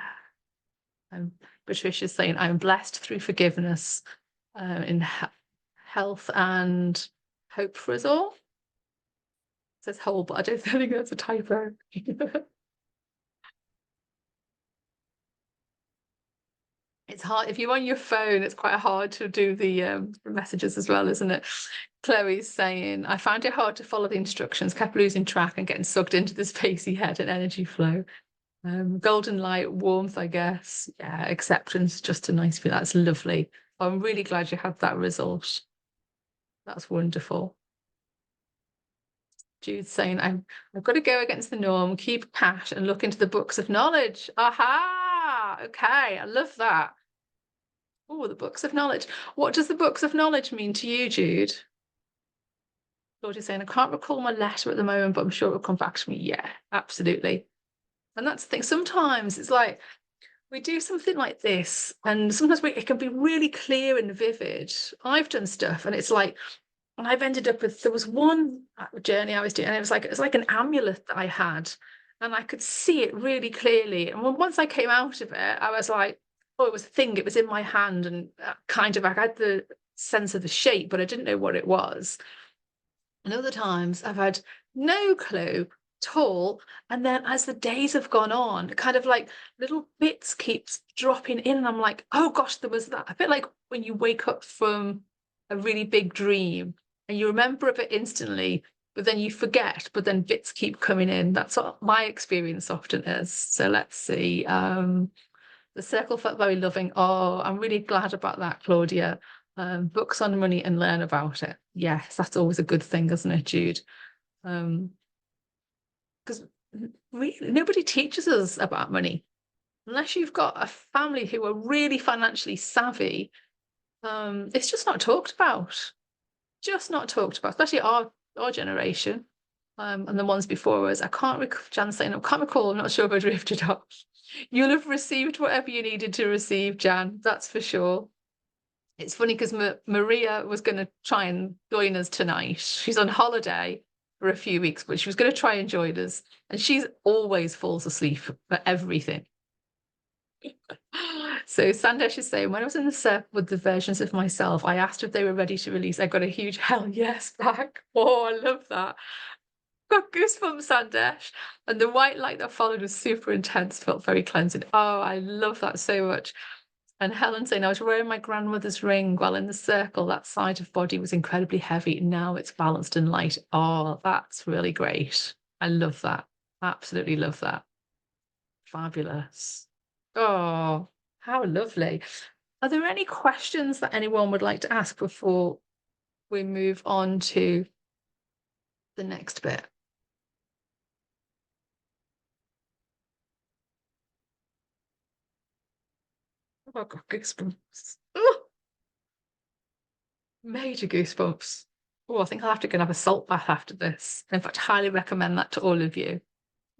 I'm Patricia's saying I'm blessed through forgiveness in health and hope for us all. It says whole, but I don't think that's a typo. It's hard if you're on your phone. It's quite hard to do the messages as well, isn't it? Chloe's saying I found it hard to follow the instructions, kept losing track and getting sucked into the spacey head and energy flow. Golden light, warmth, I guess. Yeah, acceptance, just a nice feel. That's lovely. I'm really glad you had that result. That's wonderful. Jude's saying, I've got to go against the norm, keep cash and look into the books of knowledge. Aha! Okay, I love that. Oh, the books of knowledge. What does the books of knowledge mean to you, Jude? Claudia's saying, I can't recall my letter at the moment, but I'm sure it'll come back to me. Yeah, absolutely. And that's the thing. Sometimes it's like we do something like this, and sometimes it can be really clear and vivid. I've done stuff, and it's like, and I've ended up with, there was one journey I was doing, and it was like an amulet that I had, and I could see it really clearly. And once I came out of it, I was like, oh, it was a thing. It was in my hand, and kind of, I had the sense of the shape, but I didn't know what it was. And other times I've had no clue at all. And then as the days have gone on, kind of like little bits keeps dropping in. And I'm like, oh gosh, there was that. A bit like when you wake up from a really big dream and you remember a bit instantly, but then you forget, but then bits keep coming in. That's what my experience often is. So let's see. The circle felt very loving. Oh, I'm really glad about that, Claudia. Books on money and learn about it. Yes, that's always a good thing, isn't it, Jude? Because really, nobody teaches us about money unless you've got a family who are really financially savvy. It's just not talked about. Just not talked about, especially our generation. And the ones before us. I can't recall, Jan's saying, I can't recall, I'm not sure if I drifted off. You'll have received whatever you needed to receive, Jan, that's for sure. It's funny because Maria was going to try and join us tonight. She's on holiday for a few weeks, but she was going to try and join us. And she's always falls asleep for everything. So Sandesh is saying, when I was in the circle with the versions of myself, I asked if they were ready to release. I got a huge hell yes back. Oh, I love that. Got goosebumps, Sandesh. And the white light that followed was super intense, felt very cleansing. Oh, I love that so much. And Helen saying, I was wearing my grandmother's ring while in the circle. That side of body was incredibly heavy. Now it's balanced and light. Oh, that's really great. I love that. Absolutely love that. Fabulous. Oh, how lovely. Are there any questions that anyone would like to ask before we move on to the next bit? Oh, I've got goosebumps. Oh, major goosebumps. Oh, I think I'll have to go and have a salt bath after this. In fact, highly recommend that to all of you.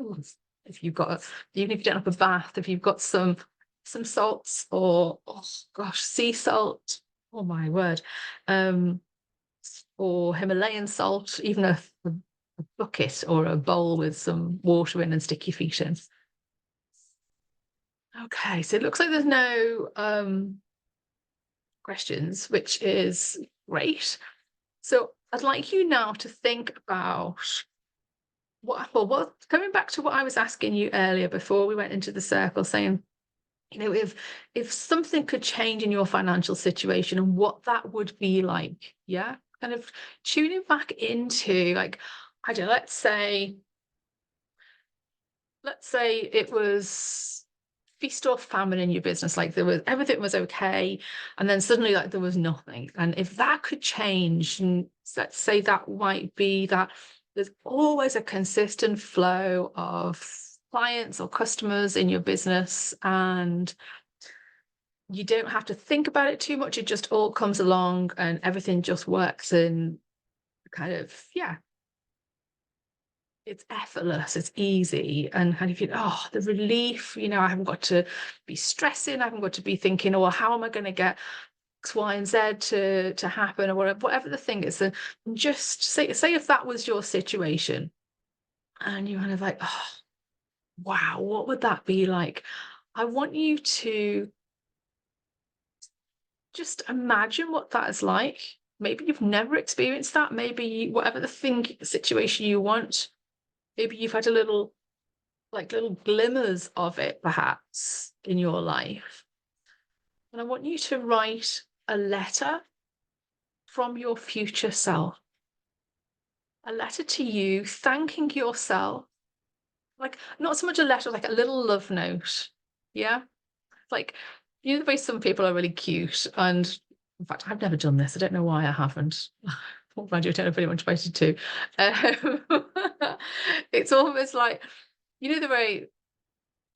Ooh, if you've got, even if you don't have a bath, if you've got some salts or, oh gosh, sea salt, oh my word, or Himalayan salt, even a bucket or a bowl with some water in and stick your feet in. Okay, so it looks like there's no questions, which is great. So I'd like you now to think about what coming back to what I was asking you earlier before we went into the circle, saying, you know, if something could change in your financial situation and what that would be like, yeah, kind of tuning back into, like, I don't know, let's say it was feast or famine in your business, like there was everything was okay, and then suddenly like there was nothing. And if that could change, and let's say that might be that there's always a consistent flow of clients or customers in your business, and you don't have to think about it too much. It just all comes along and everything just works, and kind of, yeah, it's effortless, it's easy, and kind of, the relief, I haven't got to be stressing, I haven't got to be thinking, oh, how am I going to get X, Y, and Z to happen, or whatever the thing is. And just say if that was your situation, and you're kind of like, oh, wow, what would that be like? I want you to just imagine what that is like. Maybe you've never experienced that. Maybe whatever the situation you want, maybe you've had little glimmers of it perhaps in your life. And I want you to write a letter from your future self, a letter to you thanking yourself, like not so much a letter, like a little love note. Yeah. Like, the way some people are really cute. And in fact, I've never done this. I don't know why I haven't. Well, I don't know if anyone's invited to. It's almost like, the way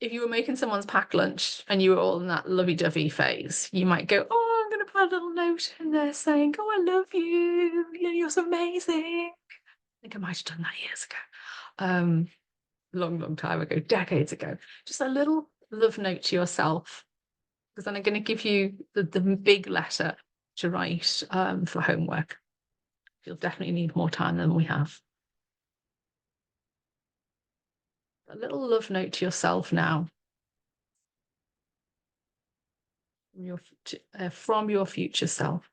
if you were making someone's packed lunch and you were all in that lovey-dovey phase, you might go, oh, I'm going to put a little note in there saying, oh, I love you. You're so amazing. I think I might have done that years ago. long, long time ago, decades ago. Just a little love note to yourself, because then I'm going to give you the big letter to write for homework. You'll definitely need more time than we have. A little love note to yourself now from your future self.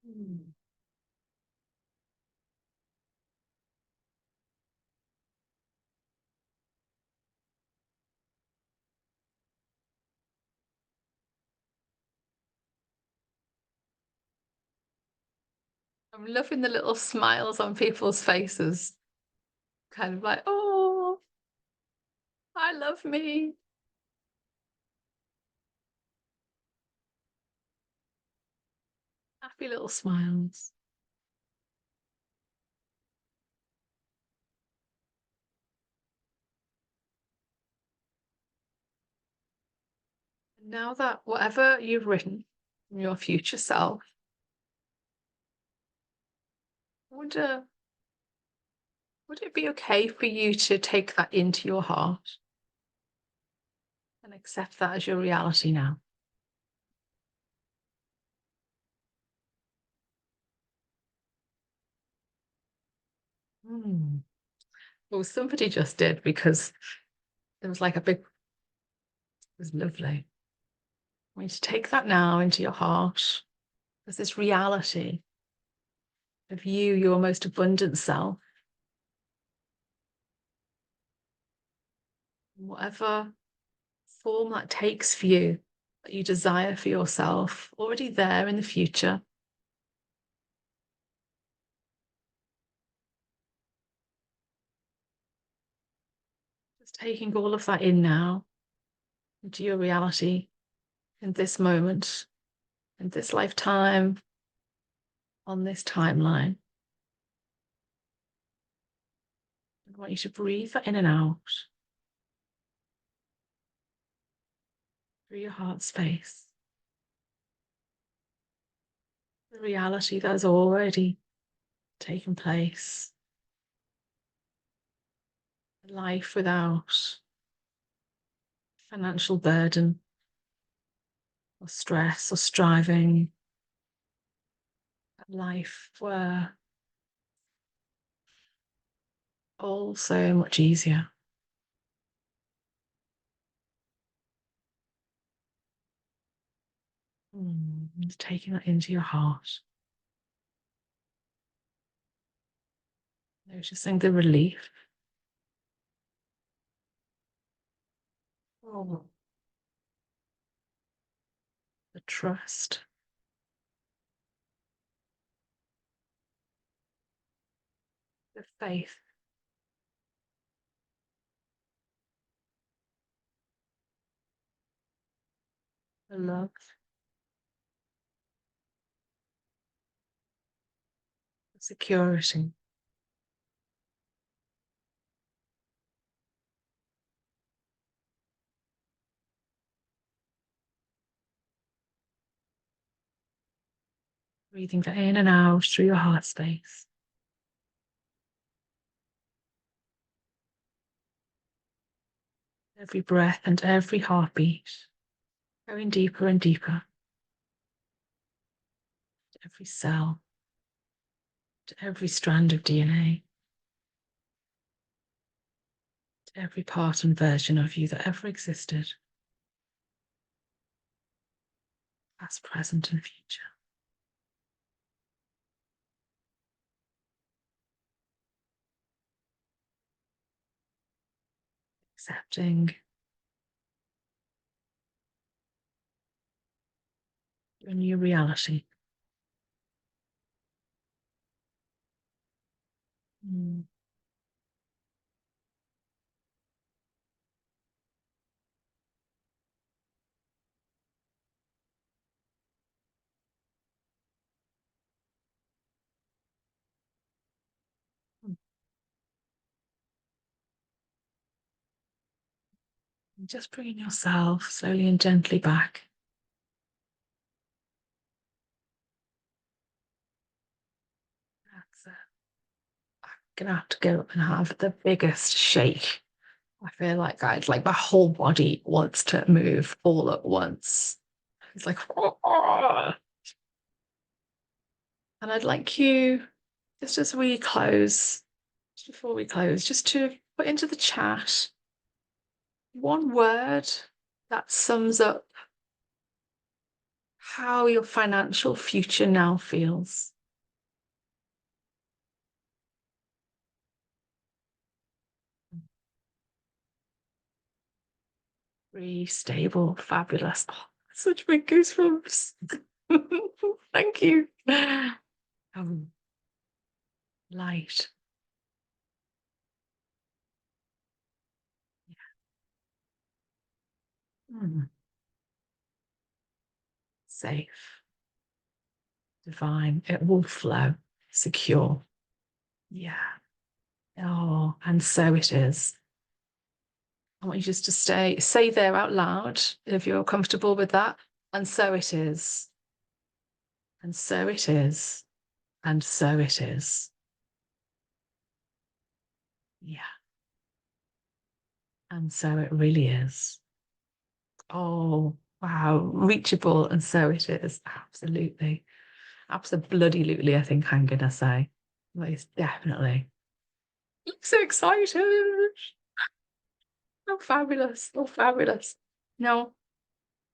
Mm. I'm loving the little smiles on people's faces. Kind of like, oh, I love me. Happy little smiles. Now that whatever you've written from your future self, would, would it be okay for you to take that into your heart and accept that as your reality now? Hmm. Well, somebody just did, because there was like a big, it was lovely. I want you to take that now into your heart. There's this reality of you, your most abundant self, whatever form that takes for you, that you desire for yourself, already there in the future. Just taking all of that in now into your reality in this moment, in this lifetime, on this timeline. I want you to breathe that in and out through your heart space. The reality that has already taken place. A life without financial burden or stress or striving. A life where all so much easier. Taking that into your heart. Noticing the relief. Oh, the trust. The faith. The love. The security. Breathing that in and out through your heart space. Every breath and every heartbeat. Going deeper and deeper. To every cell. To every strand of DNA. To every part and version of you that ever existed. past, present, and future. Accepting your new reality. Mm. Just bringing yourself slowly and gently back. That's it. I'm gonna have to go and have the biggest shake. I feel like my whole body wants to move all at once. It's like, "Ah." And I'd like you, just as we close, just before we close, just to put into the chat one word that sums up how your financial future now feels. Free, stable, fabulous. Oh, such big goosebumps. Thank you. Um, light. Mm. Safe, divine. It will flow, secure. Yeah. Oh, and so it is. I want you just to say there out loud if you're comfortable with that. And so it is. And so it is. And so it is. Yeah. And so it really is. Oh, wow. Reachable. And so it is. Absolutely. Absolutely, I think I'm going to say. Most definitely. I'm so excited. Oh, fabulous. Oh, fabulous. Now,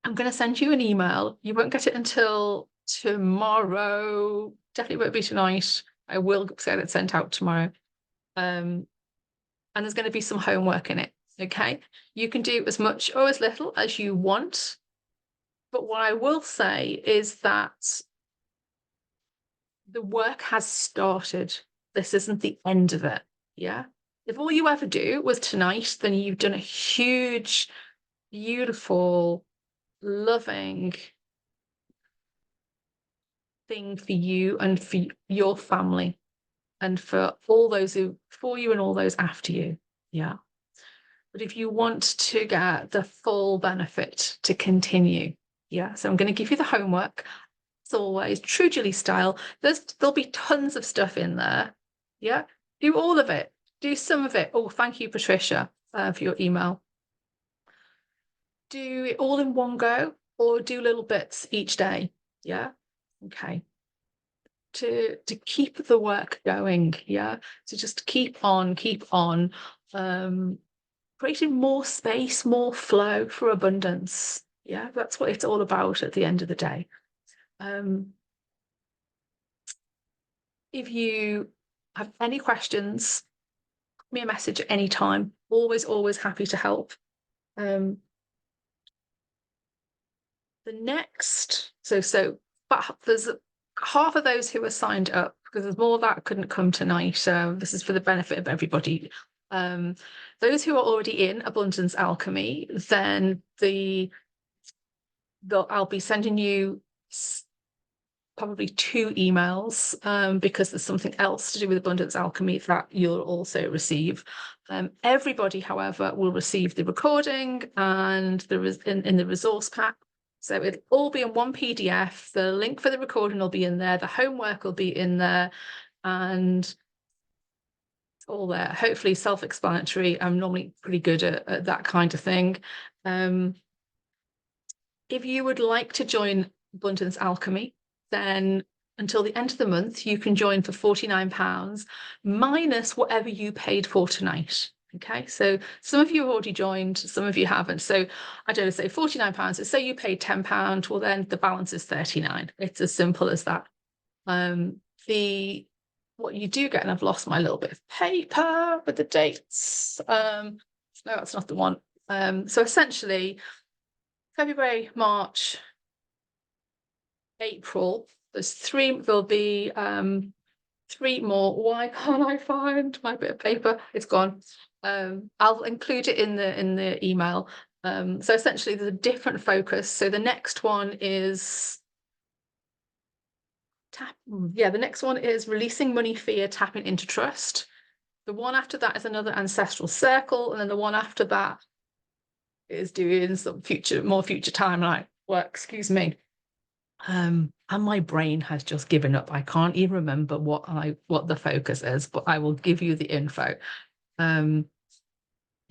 I'm going to send you an email. You won't get it until tomorrow. Definitely won't be tonight. I will get it sent out tomorrow. And there's going to be some homework in it. Okay. You can do as much or as little as you want. But what I will say is that the work has started. This isn't the end of it. Yeah. If all you ever do was tonight, then you've done a huge, beautiful, loving thing for you and for your family and for all those who, for you and all those after you. Yeah. But if you want to get the full benefit to continue, yeah. So I'm going to give you the homework. As always, true Julie style. There'll be tons of stuff in there. Yeah. Do all of it. Do some of it. Oh, thank you, Patricia, for your email. Do it all in one go or do little bits each day. Yeah. Okay. To keep the work going. Yeah. So just keep on, creating more space, more flow for abundance. Yeah, that's what it's all about at the end of the day. If you have any questions, send me a message at any time. Always happy to help. The next, but there's half of those who are signed up because there's more that couldn't come tonight. This is for the benefit of everybody. Those who are already in Abundance Alchemy, then I'll be sending you probably 2 emails because there's something else to do with Abundance Alchemy that you'll also receive. Everybody, however, will receive the recording and in the resource pack. So it'll all be in one PDF. The link for the recording will be in there. The homework will be in there. And it's all there. Hopefully self-explanatory. I'm normally pretty good at that kind of thing. If you would like to join Abundance Alchemy, then until the end of the month, you can join for £49 minus whatever you paid for tonight. Okay, so some of you have already joined, some of you haven't. So I don't know, say £49. So say you paid £10, well then the balance is 39. It's as simple as that. The what you do get, and I've lost my little bit of paper with the dates. No, that's not the one. So essentially, February, March, April, there'll be 3 more. Why can't I find my bit of paper? It's gone. I'll include it in the email. So essentially there's a different focus. So the next one is the next one is releasing money fear, tapping into trust. The one after that is another ancestral circle, and then the one after that is doing some more future timeline work. Excuse me. And my brain has just given up. I can't even remember what the focus is, but I will give you the info.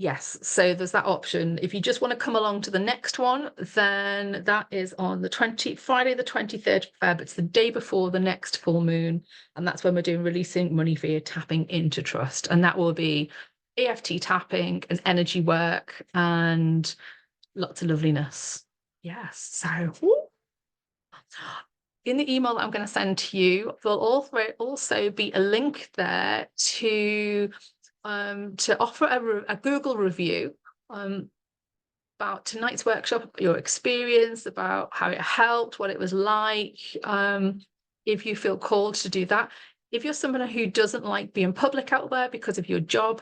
Yes, so there's that option. If you just want to come along to the next one, then that is on Friday, the 23rd of Feb. It's the day before the next full moon. And that's when we're doing releasing money fear, tapping into trust. And that will be EFT tapping and energy work and lots of loveliness. Yes. So in the email that I'm going to send to you, there'll also be a link there to offer a Google review about tonight's workshop, your experience, about how it helped, what it was like, if you feel called to do that. If you're someone who doesn't like being public out there because of your job,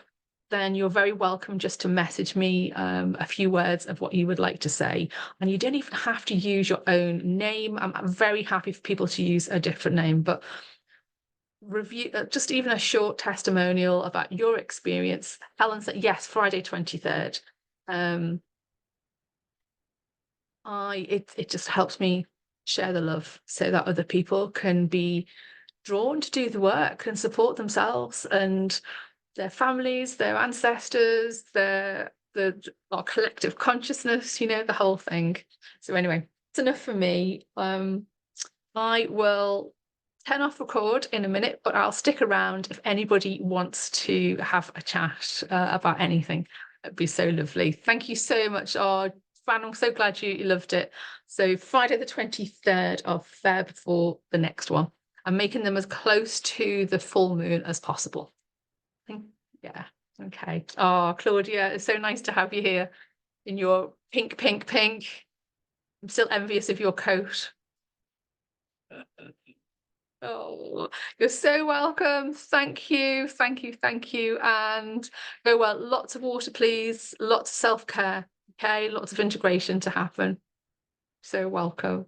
then you're very welcome just to message me a few words of what you would like to say. And you don't even have to use your own name. I'm very happy for people to use a different name, but review just even a short testimonial about your experience. Helen said yes, Friday 23rd. It just helps me share the love so that other people can be drawn to do the work and support themselves and their families, their ancestors, our collective consciousness, the whole thing. So anyway, it's enough for me. I will turn off record in a minute, but I'll stick around if anybody wants to have a chat about anything. It'd be so lovely. Thank you so much. Oh, Fran, I'm so glad you loved it. So Friday the 23rd of Feb for the next one. I'm making them as close to the full moon as possible. Yeah. Okay. Oh, Claudia, it's so nice to have you here in your pink, pink, pink. I'm still envious of your coat. Oh, you're so welcome. Thank you. Thank you. Thank you. And go well. Lots of water, please. Lots of self-care. Okay. Lots of integration to happen. So welcome.